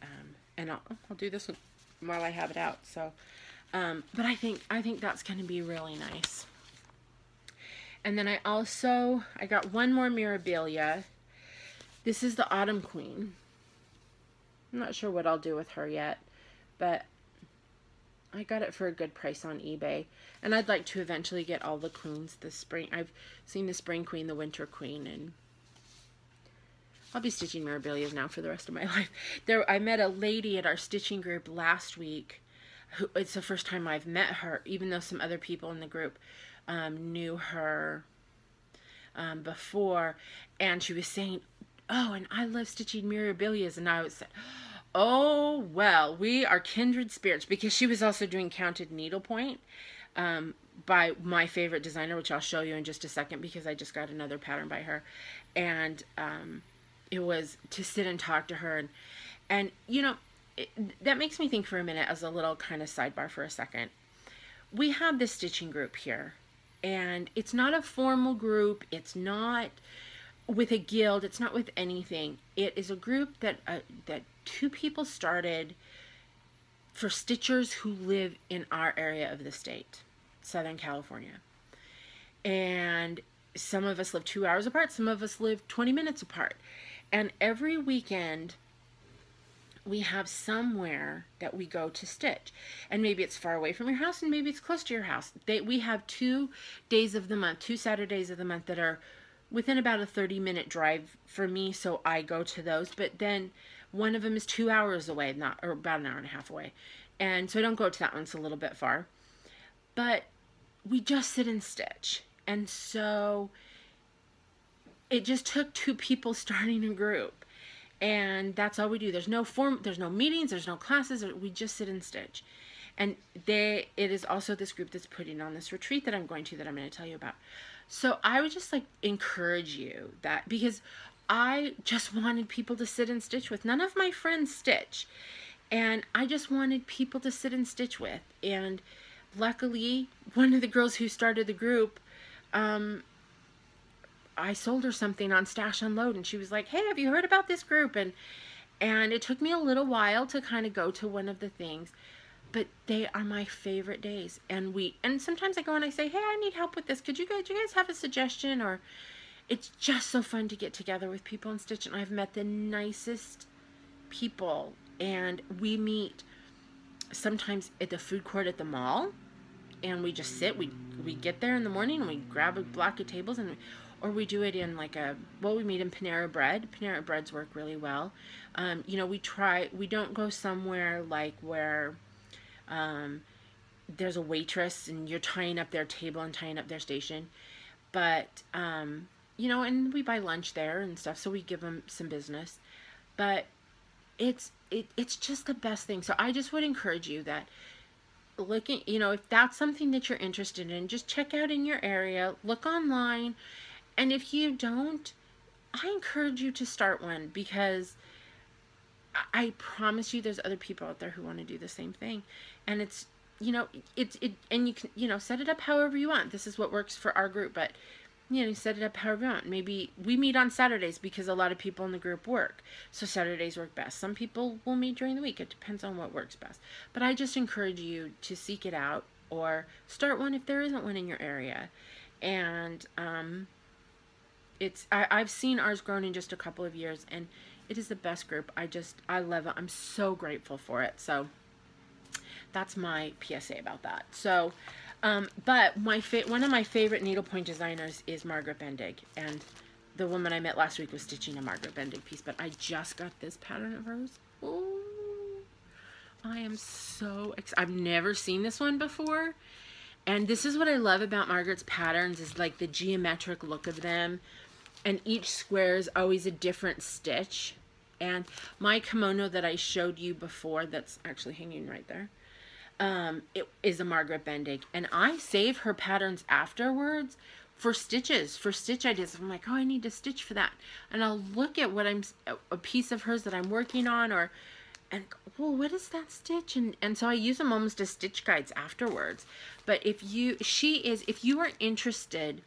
I'll do this while I have it out. So but I think that's going to be really nice. And then I got one more Mirabelle. This is the Autumn Queen. I'm not sure what I'll do with her yet, but I got it for a good price on eBay. And I'd like to eventually get all the queens this spring. I've seen the Spring Queen, the Winter Queen, and I'll be stitching Mirabelle's now for the rest of my life. I met a lady at our stitching group last week. It's the first time I've met her, even though some other people in the group knew her before. And she was saying, oh, and I love stitching Mirabelle's. And I was like, oh, well, we are kindred spirits, because she was also doing counted needlepoint by my favorite designer, which I'll show you in just a second, because I just got another pattern by her. And it was to sit and talk to her. And you know, that makes me think for a minute, as a little kind of sidebar for a second. We have this stitching group here, and it's not a formal group. It's not with a guild. It's not with anything. It is a group that 2 people started for stitchers who live in our area of the state, Southern California. And some of us live 2 hours apart. Some of us live 20 minutes apart. And every weekend we have somewhere that we go to stitch. And maybe it's far away from your house, and maybe it's close to your house. We have 2 days of the month, 2 Saturdays of the month that are within about a 30-minute drive for me, so I go to those. But then one of them is 2 hours away, or about an hour and a half away. And so I don't go to that one, it's a little bit far. But we just sit and stitch. And so it just took 2 people starting a group. And that's all we do. There's no meetings, there's no classes, we just sit and stitch. And it is also this group that's putting on this retreat that I'm going to tell you about. So I would just like encourage you that, because I just wanted people to sit and stitch with. None of my friends stitch, and I just wanted people to sit and stitch with. And luckily, one of the girls who started the group, I sold her something on Stash Unload, and she was like, hey, have you heard about this group? And it took me a little while to kind of go to one of the things, but they are my favorite days. And sometimes I go and I say, hey, I need help with this. Do you guys have a suggestion? Or it's just so fun to get together with people and stitch. And I've met the nicest people, and we meet sometimes at the food court at the mall, and we just sit, we get there in the morning and we grab a block of tables, or we do it in we meet in Panera Bread. Panera Breads work really well. You know, we don't go somewhere like where there's a waitress and you're tying up their table and tying up their station. But, you know, and we buy lunch there and stuff, so we give them some business. But it's just the best thing. So I just would encourage you that you know, if that's something that you're interested in, just check out in your area, look online. And if you don't, I encourage you to start one, because I promise you there's other people out there who want to do the same thing. And it's, you know, and you can, you know, set it up however you want. This is what works for our group, but, you know, set it up however you want. Maybe we meet on Saturdays because a lot of people in the group work. So Saturdays work best. Some people will meet during the week. It depends on what works best. But I just encourage you to seek it out, or start one if there isn't one in your area. And, I've seen ours grown in just a couple of years, and It is the best group. I love it. I'm so grateful for it. So that's my PSA about that. So, but one of my favorite needlepoint designers is Margaret Van Dyck, and the woman I met last week was stitching a Margaret Van Dyck piece, but I just got this pattern of hers. Oh, I am so excited. I've never seen this one before, and this is what I love about Margaret's patterns, is like the geometric look of them, and each square is always a different stitch. And my kimono that I showed you before, that's actually hanging right there, it is a Margaret Van Dyck, and I save her patterns afterwards for stitches, for stitch ideas. I'm like, oh, I need to stitch for that, and I'll look at what a piece of hers that I'm working on, and well, what is that stitch? And so I use them almost as stitch guides afterwards. But if you are interested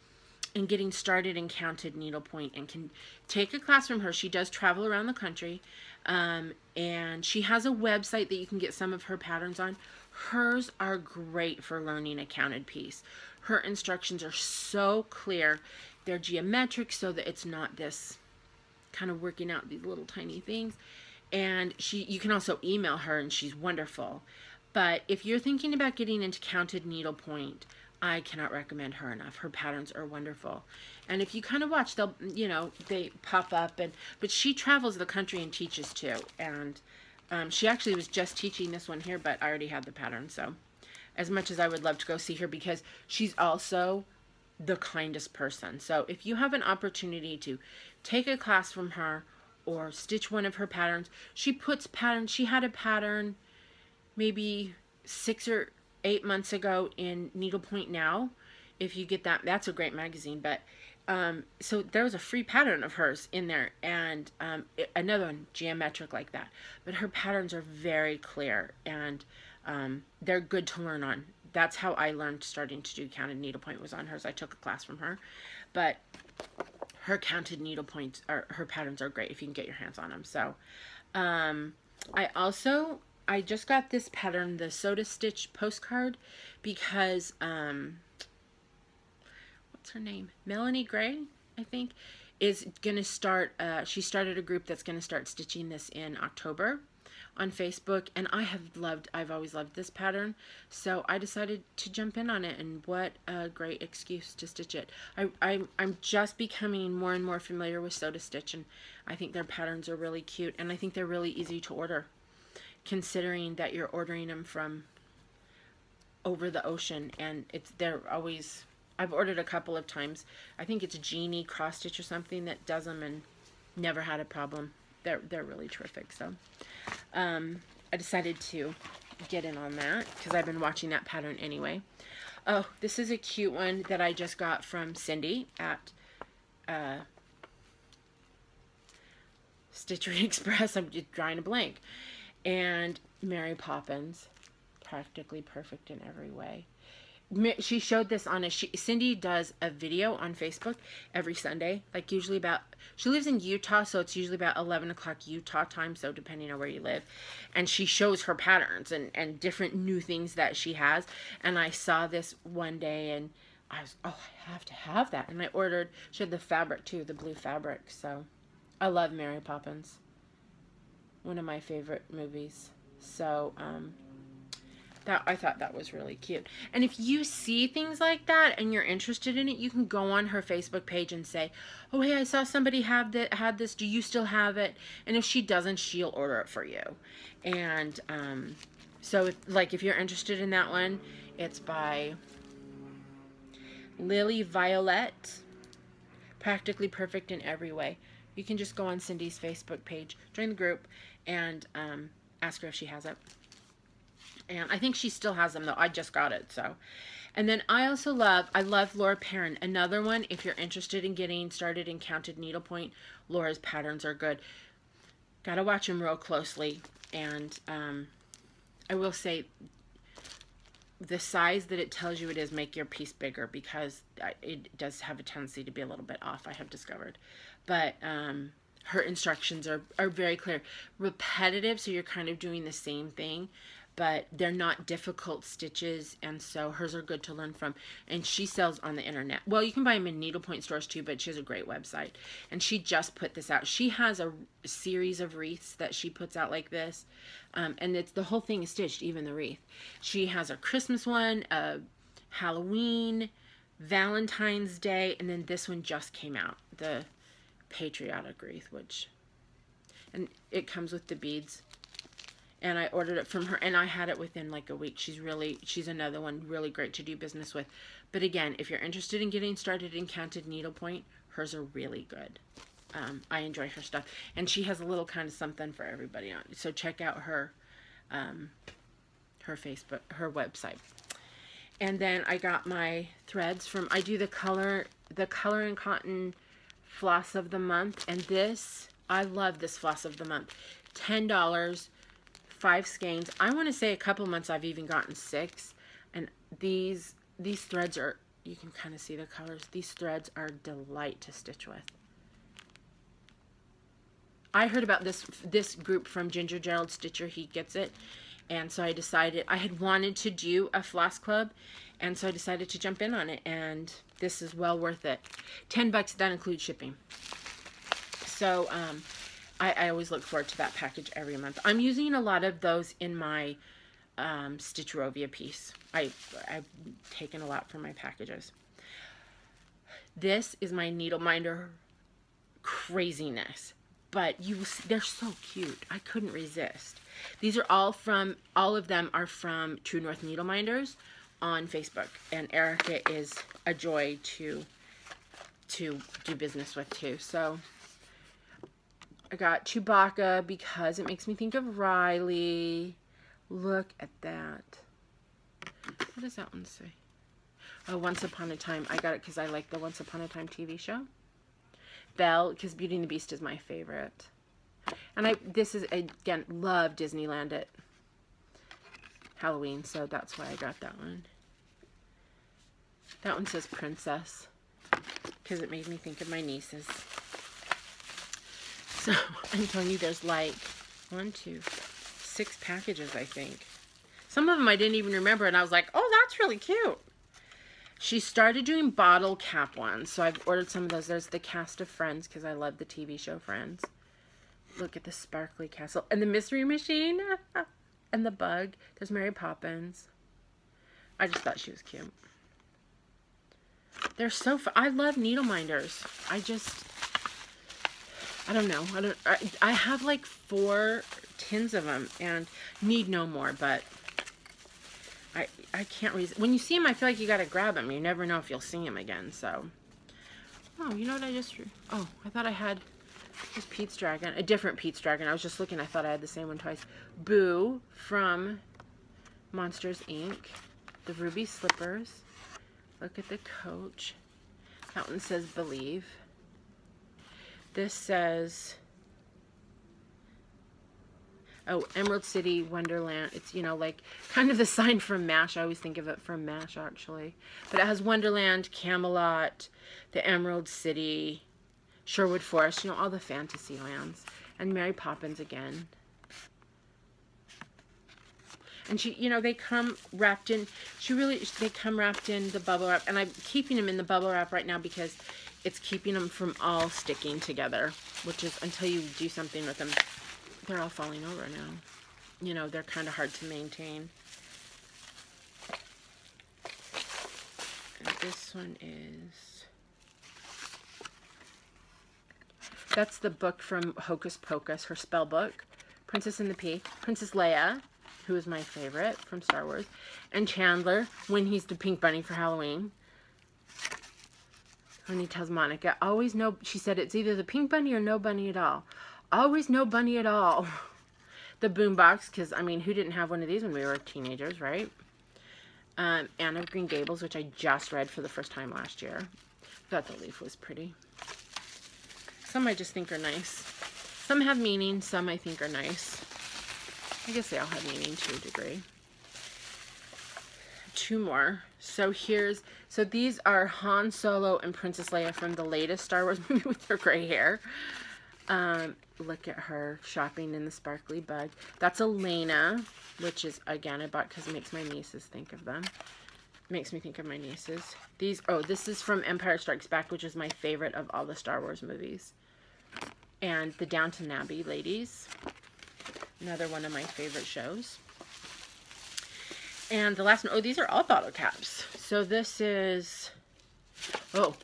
in getting started in counted needlepoint and can take a class from her, she does travel around the country, and she has a website that you can get some of her patterns on. Hers are great for learning a counted piece. Her instructions are so clear. They're geometric so that it's not this kind of working out these little tiny things. And you can also email her, and she's wonderful. But if you're thinking about getting into counted needlepoint, I cannot recommend her enough. Her patterns are wonderful. And if you kind of watch, they'll, they pop up, but she travels the country and teaches too. And she actually was just teaching this one here, but I already had the pattern. So as much as I would love to go see her, because she's also the kindest person. So if you have an opportunity to take a class from her or stitch one of her patterns, she puts patterns. She had a pattern maybe 6 or 8 months ago in Needlepoint Now. If you get that, that's a great magazine. But so there was a free pattern of hers in there, and another one geometric like that. But her patterns are very clear, and they're good to learn on. That's how I learned starting to do counted needlepoint, was on hers. I took a class from her, but her counted needlepoints, her patterns are great if you can get your hands on them. So I just got this pattern, the Soda Stitch Postcard, because what's her name? Melanie Gray, I think, is going to start, she started a group that's going to start stitching this in October on Facebook, and I've always loved this pattern, so I decided to jump in on it, and what a great excuse to stitch it. I'm just becoming more and more familiar with Soda Stitch, and I think their patterns are really cute, and I think they're really easy to order, considering that you're ordering them from over the ocean, and they're always, I've ordered a couple of times. I think it's Genie Cross Stitch or something that does them, and never had a problem. They're really terrific. So I decided to get in on that because I've been watching that pattern anyway. Oh, this is a cute one that I just got from Cindy at Stitchery Express. I'm just drawing a blank. And Mary Poppins, practically perfect in every way. She showed this on Cindy does a video on Facebook every Sunday, like usually about, she lives in Utah, so it's usually about 11 o'clock Utah time, so depending on where you live, and she shows her patterns and different new things that she has. And I saw this one day, and I was, oh, I have to have that, and I ordered. She had the fabric too, the blue fabric. So I love Mary Poppins, one of my favorite movies. So I thought that was really cute. And if you see things like that and you're interested in it, you can go on her Facebook page and say, oh, hey, I saw somebody had this. Do you still have it? And if she doesn't, she'll order it for you. And so if you're interested in that one, it's by Lily Violet, practically perfect in every way. You can just go on Cindy's Facebook page, join the group, and ask her if she has it. And I think she still has them, though. I just got it, so. And then I love Laura Perrin. Another one, if you're interested in getting started in counted needlepoint, Laura's patterns are good. Gotta watch them real closely. And I will say, the size that it tells you it is, make your piece bigger, because it does have a tendency to be a little bit off, I have discovered. But her instructions are very clear. Repetitive, so you're kind of doing the same thing, but they're not difficult stitches, and so hers are good to learn from. And she sells on the internet. Well, you can buy them in needlepoint stores too, but she has a great website. And she just put this out. She has a series of wreaths that she puts out like this, and it's the whole thing is stitched, even the wreath. She has a Christmas one, a Halloween, Valentine's Day, and then this one just came out, the patriotic wreath, and it comes with the beads. And I ordered it from her, and I had it within like a week. She's another one really great to do business with. But again, if you're interested in getting started in canted needlepoint, hers are really good. I enjoy her stuff, and she has a little kind of something for everybody on. So check out her Facebook, her website. And then I got my threads from, I do the Color and Cotton Floss of the Month, and this, I love this Floss of the Month. $10, 5 skeins. I want to say a couple months I've even gotten 6, and these threads are, you can kind of see the colors. These threads are a delight to stitch with. I heard about this group from Gerald Stitcher. He gets it. And so I decided, I had wanted to do a floss club, and so I decided to jump in on it, and this is well worth it. $10, that includes shipping. So I always look forward to that package every month. I'm using a lot of those in my Stitcherovia piece. I've taken a lot from my packages. This is my needle minder craziness, but they're so cute. I couldn't resist. These are all of them are from True North Needle Minders on Facebook, and Erica is a joy to do business with too. So I got Chewbacca because it makes me think of Riley. Look at that. What does that one say? Oh, Once Upon a Time. I got it because I like the Once Upon a Time TV show. Belle, because Beauty and the Beast is my favorite. And this is, again, love Disneyland at Halloween, so that's why I got that one. That one says Princess, because it made me think of my nieces. So, I'm telling you, there's like 6 packages, I think. Some of them I didn't even remember, and I was like, oh, that's really cute. She started doing bottle cap ones, so I've ordered some of those. There's the cast of Friends, because I love the TV show Friends. Look at the sparkly castle. And the mystery machine. And the bug. There's Mary Poppins. I just thought she was cute. They're so fun. I love needle minders. I don't know. I have like 4 tins of them and need no more, but I can't resist. When you see them, I feel like you gotta grab them. You never know if you'll see them again, so. Oh, you know what I just drew? Oh, I thought I had this Pete's Dragon. A different Pete's Dragon. I was just looking. I thought I had the same one twice. Boo from Monsters, Inc. The ruby slippers. Look at the coach. That one says Believe. This says, oh, Emerald City Wonderland. It's, you know, like kind of the sign from MASH. I always think of it from MASH, actually. But it has Wonderland, Camelot, the Emerald City, Sherwood Forest, you know, all the fantasy lands. And Mary Poppins again. And she, you know, they come wrapped in, they come wrapped in the bubble wrap. And I'm keeping them in the bubble wrap right now because it's keeping them from all sticking together. Which is, until you do something with them, they're all falling over now. You know, they're kind of hard to maintain. And this one is, that's the book from Hocus Pocus, her spell book. Princess and the Pea. Princess Leia, who is my favorite from Star Wars. And Chandler, when he's the pink bunny for Halloween. When he tells Monica, always no, she said it's either the pink bunny or no bunny at all. Always no bunny at all. The boombox, because, I mean, who didn't have one of these when we were teenagers, right? Anne of Green Gables, which I just read for the first time last year. I thought the leaf was pretty. Some I just think are nice. Some have meaning, some I think are nice. I guess they all have meaning to a degree. 2 more. So these are Han Solo and Princess Leia from the latest Star Wars movie with their gray hair. Look at her shopping in the sparkly bug. That's Elena, which is, again, I bought because it makes my nieces think of them. Makes me think of my nieces. These, oh, this is from Empire Strikes Back, which is my favorite of all the Star Wars movies. And the Downton Abbey ladies. Another one of my favorite shows. And the last one, oh, these are all bottle caps. So this is, oh,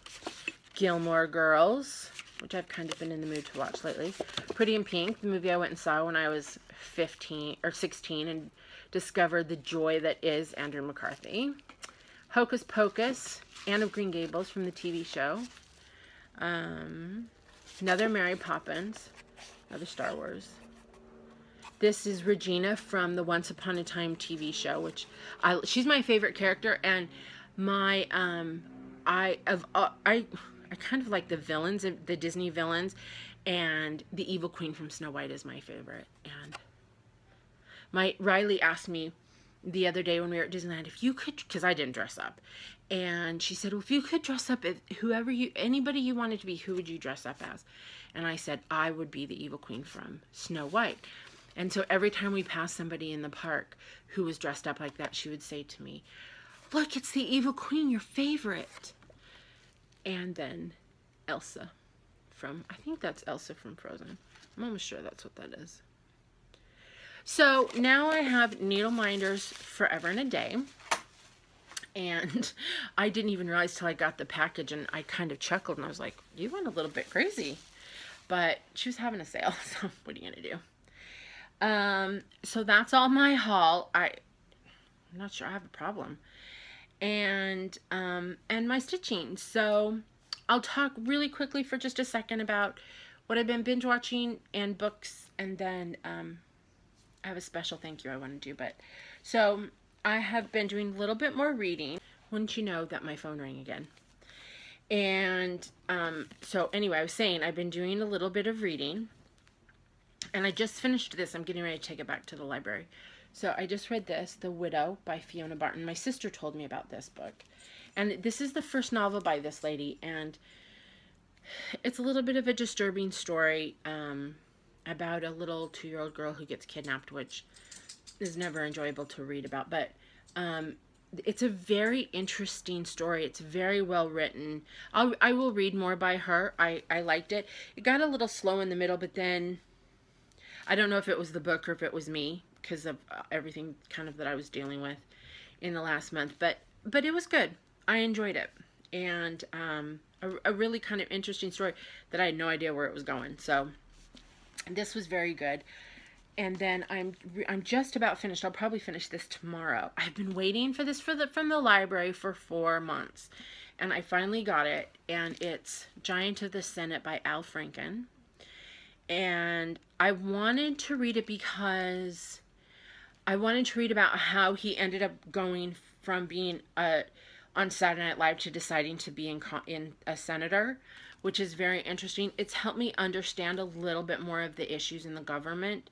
Gilmore Girls, which I've kind of been in the mood to watch lately. Pretty in Pink, the movie I went and saw when I was 15 or 16 and discovered the joy that is Andrew McCarthy. Hocus Pocus, Anne of Green Gables from the TV show. Another Mary Poppins, another Star Wars. This is Regina from the Once Upon a Time TV show, which she's my favorite character, and my I kind of like the villains, the Disney villains, and the evil queen from Snow White is my favorite. And Riley asked me the other day when we were at Disneyland if you could, because I didn't dress up, and she said, well, if you could dress up as anybody you wanted to be, who would you dress up as? And I said I would be the evil queen from Snow White. And so every time we passed somebody in the park who was dressed up like that, she would say to me, look, it's the evil queen, your favorite. And then Elsa from, I think that's Elsa from Frozen. I'm almost sure that's what that is. So now I have needle minders forever and a day. And I didn't even realize till I got the package, and I kind of chuckled and I was like, you went a little bit crazy. But she was having a sale, so what are you going to do? So that's all my haul. I'm not sure I have a problem. And my stitching. So I'll talk really quickly for just a second about what I've been binge watching and books, and then I have a special thank you I want to do. But so I have been doing a little bit more reading. Wouldn't you know that my phone rang again? And so anyway, I was saying I've been doing a little bit of reading. And I just finished this. I'm getting ready to take it back to the library. So I just read this, The Widow by Fiona Barton. My sister told me about this book. And this is the first novel by this lady. And it's a little bit of a disturbing story about a little 2-year-old girl who gets kidnapped, which is never enjoyable to read about. But it's a very interesting story. It's very well written. I will read more by her. I liked it. It got a little slow in the middle, but then I don't know if it was the book or if it was me because of everything kind of that I was dealing with in the last month. But it was good. I enjoyed it. And a really kind of interesting story that I had no idea where it was going. So this was very good. And then I'm just about finished. I'll probably finish this tomorrow. I've been waiting for this from the library for 4 months. And I finally got it. And it's Giant of the Senate by Al Franken. And I wanted to read it because I wanted to read about how he ended up going from being on Saturday Night Live to deciding to be in a senator, which is very interesting. It's helped me understand a little bit more of the issues in the government.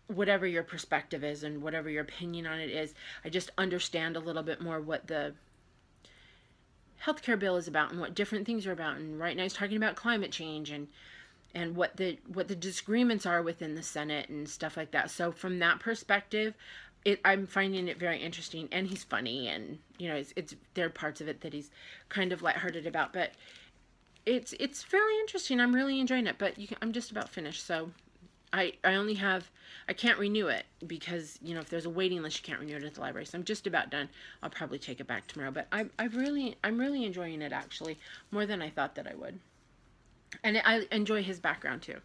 Whatever your perspective is and whatever your opinion on it is, I just understand a little bit more what the healthcare bill is about and what different things are about. And right now he's talking about climate change and what the disagreements are within the Senate and stuff like that. So from that perspective, I'm finding it very interesting. And he's funny, and you know, there are parts of it that he's kind of lighthearted about, but it's fairly interesting. I'm really enjoying it. But I'm just about finished, so I can't renew it because, you know, if there's a waiting list, you can't renew it at the library. So I'm just about done. I'll probably take it back tomorrow. But I'm really enjoying it, actually, more than I thought that I would. And I enjoy his background too.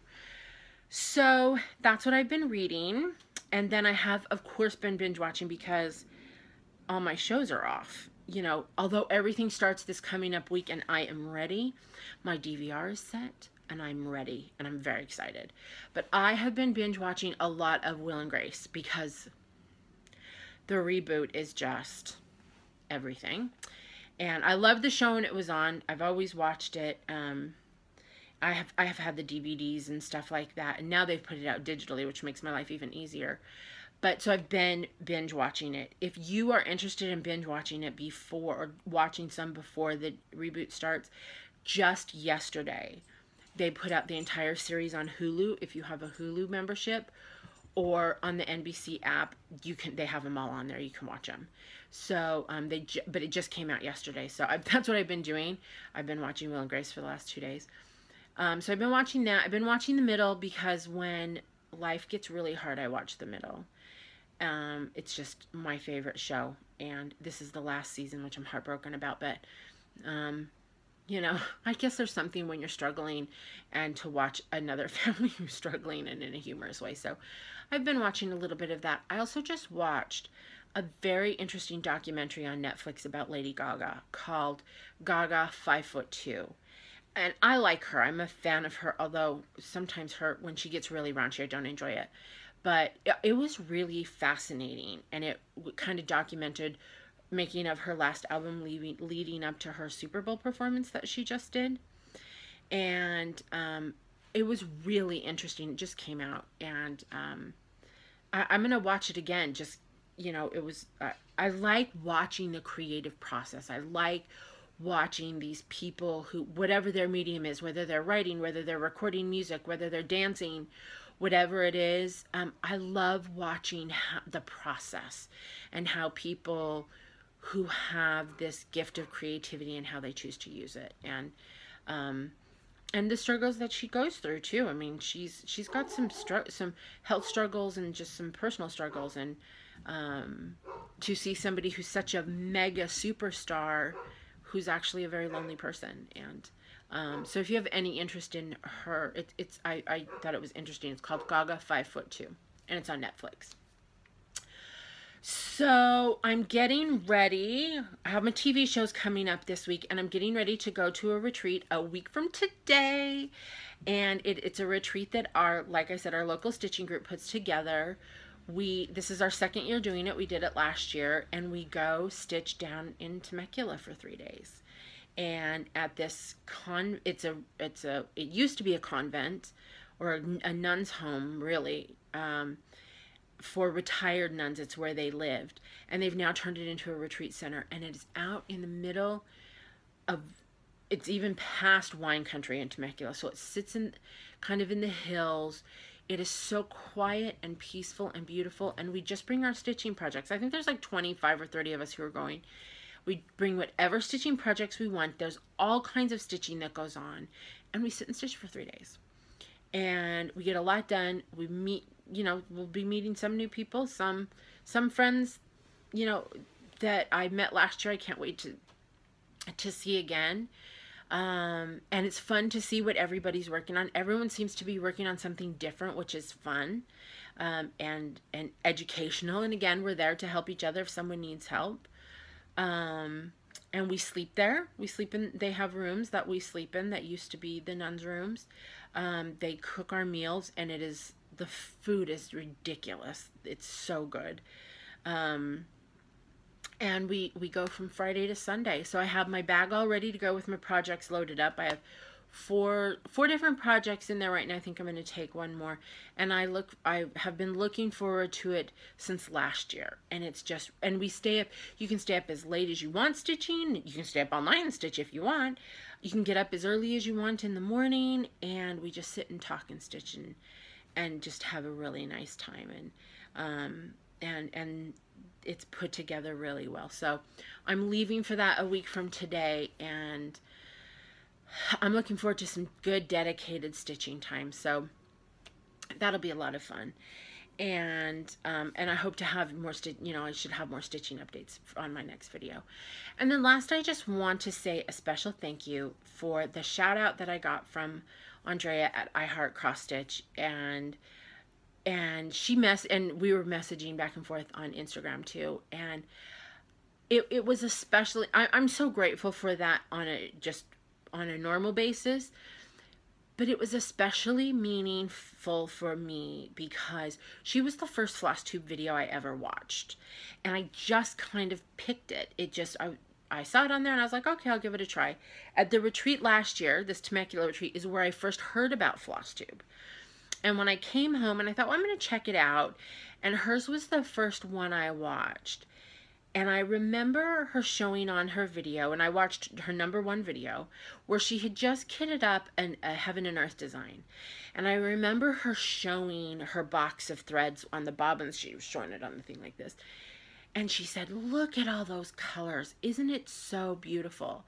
So that's what I've been reading. And then I have, of course, been binge watching because all my shows are off. You know, although everything starts this coming up week and I am ready, my DVR is set. And I'm ready, and I'm very excited. But I have been binge watching a lot of Will and Grace because the reboot is just everything. And I love the show when it was on. I've always watched it. I have had the DVDs and stuff like that, and now they've put it out digitally, which makes my life even easier. But so I've been binge watching it. If you are interested in binge watching it before, or watching some before the reboot starts, just yesterday they put out the entire series on Hulu if you have a Hulu membership, or on the NBC app. They have them all on there. You can watch them. So but it just came out yesterday. So that's what I've been doing. I've been watching Will and Grace for the last 2 days. So I've been watching that. I've been watching The Middle because when life gets really hard, I watch The Middle. It's just my favorite show, and this is the last season, which I'm heartbroken about, but you know, I guess there's something when you're struggling and to watch another family who's struggling and in a humorous way. So I've been watching a little bit of that. I also just watched a very interesting documentary on Netflix about Lady Gaga called Gaga 5'2". And I like her. I'm a fan of her, although sometimes when she gets really raunchy, I don't enjoy it. But it was really fascinating, and it kind of documented making of her last album leading up to her Super Bowl performance that she just did. And it was really interesting. It just came out, and I'm going to watch it again. Just, you know, it was, I like watching the creative process. I like watching these people who, whatever their medium is, whether they're writing, whether they're recording music, whether they're dancing, whatever it is, I love watching the process and how people who have this gift of creativity and how they choose to use it, and the struggles that she goes through too. I mean, she's got some health struggles and just some personal struggles, and to see somebody who's such a mega superstar who's actually a very lonely person. And so if you have any interest in her, I thought it was interesting. It's called Gaga 5'2", and it's on Netflix. So I'm getting ready. I have my TV shows coming up this week, and I'm getting ready to go to a retreat a week from today. And it's a retreat that like I said, our local stitching group puts together. This is our second year doing it. We did it last year, and we go stitch down in Temecula for 3 days. And at this it used to be a convent, or a nun's home, really, for retired nuns. It's where they lived, and they've now turned it into a retreat center, and it is out in the middle of, it's even past wine country in Temecula, so it sits kind of in the hills. It is so quiet and peaceful and beautiful, and we just bring our stitching projects. I think there's like 25 or 30 of us who are going. We bring whatever stitching projects we want. There's all kinds of stitching that goes on, and we sit and stitch for 3 days. And we get a lot done. We meet, you know, we'll be meeting some new people, some friends, you know, that I met last year I can't wait to see again. And it's fun to see what everybody's working on. Everyone seems to be working on something different, which is fun, and educational. And again, we're there to help each other if someone needs help. And we sleep there. They have rooms that we sleep in that used to be the nuns' rooms. They cook our meals, and the food is ridiculous. It's so good. And we go from Friday to Sunday. So I have my bag all ready to go with my projects loaded up. I have four different projects in there right now. I think I'm going to take one more. And I have been looking forward to it since last year. And it's just, and we stay up, you can stay up as late as you want stitching. You can stay up all night and stitch if you want. You can get up as early as you want in the morning, and we just sit and talk and stitch and just have a really nice time. And it's put together really well. So I'm leaving for that a week from today, and I'm looking forward to some good dedicated stitching time. So that'll be a lot of fun. And I hope to have more I should have more stitching updates on my next video. And then last, I just want to say a special thank you for the shout out that I got from Andrea at I Heart Cross Stitch, and and we were messaging back and forth on Instagram too, and it was especially, I'm so grateful for that on a normal basis, but it was especially meaningful for me because she was the first Flosstube video I ever watched, and I just kind of picked it. I saw it on there, and I was like, okay, I'll give it a try. At the retreat last year, this Temecula retreat, is where I first heard about Flosstube. And when I came home, and I thought, well, I'm going to check it out, and hers was the first one I watched. And I remember her showing on her video, and I watched her #1 video, where she had just kitted up a Heaven and Earth design. And I remember her showing her box of threads on the bobbins. She was showing it on the thing like this. And she said, look at all those colors. Isn't it so beautiful?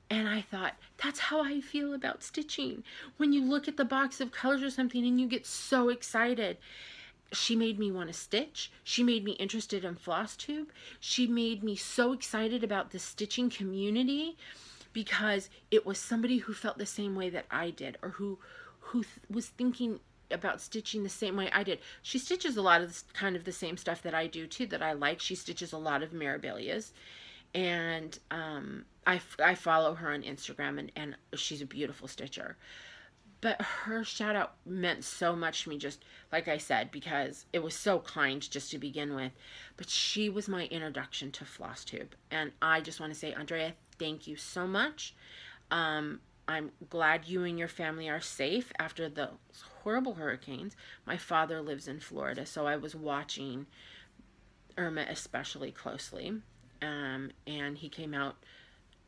And I thought, that's how I feel about stitching. When you look at the box of colors or something and you get so excited. She made me want to stitch. She made me interested in Flosstube. She made me so excited about the stitching community because it was somebody who felt the same way that I did, or who was thinking about stitching the same way I did. She stitches a lot of this, kind of the same stuff that I do too, that I like. She stitches a lot of Mirabelle's, and I follow her on Instagram, and she's a beautiful stitcher. But her shout out meant so much to me, just like I said, because it was so kind just to begin with. But she was my introduction to Flosstube. And I just want to say, Andrea, thank you so much. I'm glad you and your family are safe after those horrible hurricanes. My father lives in Florida, so I was watching Irma especially closely. And he came out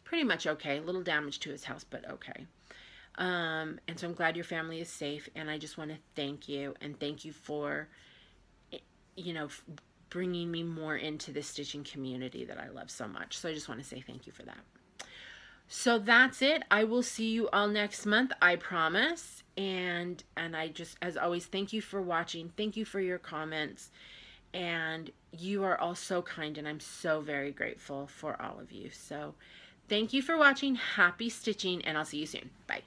pretty much okay. A little damage to his house, but okay. And so I'm glad your family is safe, and I just want to thank you, and thank you for, you know, bringing me more into the stitching community that I love so much. So I just want to say thank you for that. So that's it. I will see you all next month, I promise. And I just, as always, thank you for watching. Thank you for your comments. And you are all so kind, and I'm so very grateful for all of you. So thank you for watching. Happy stitching, and I'll see you soon. Bye.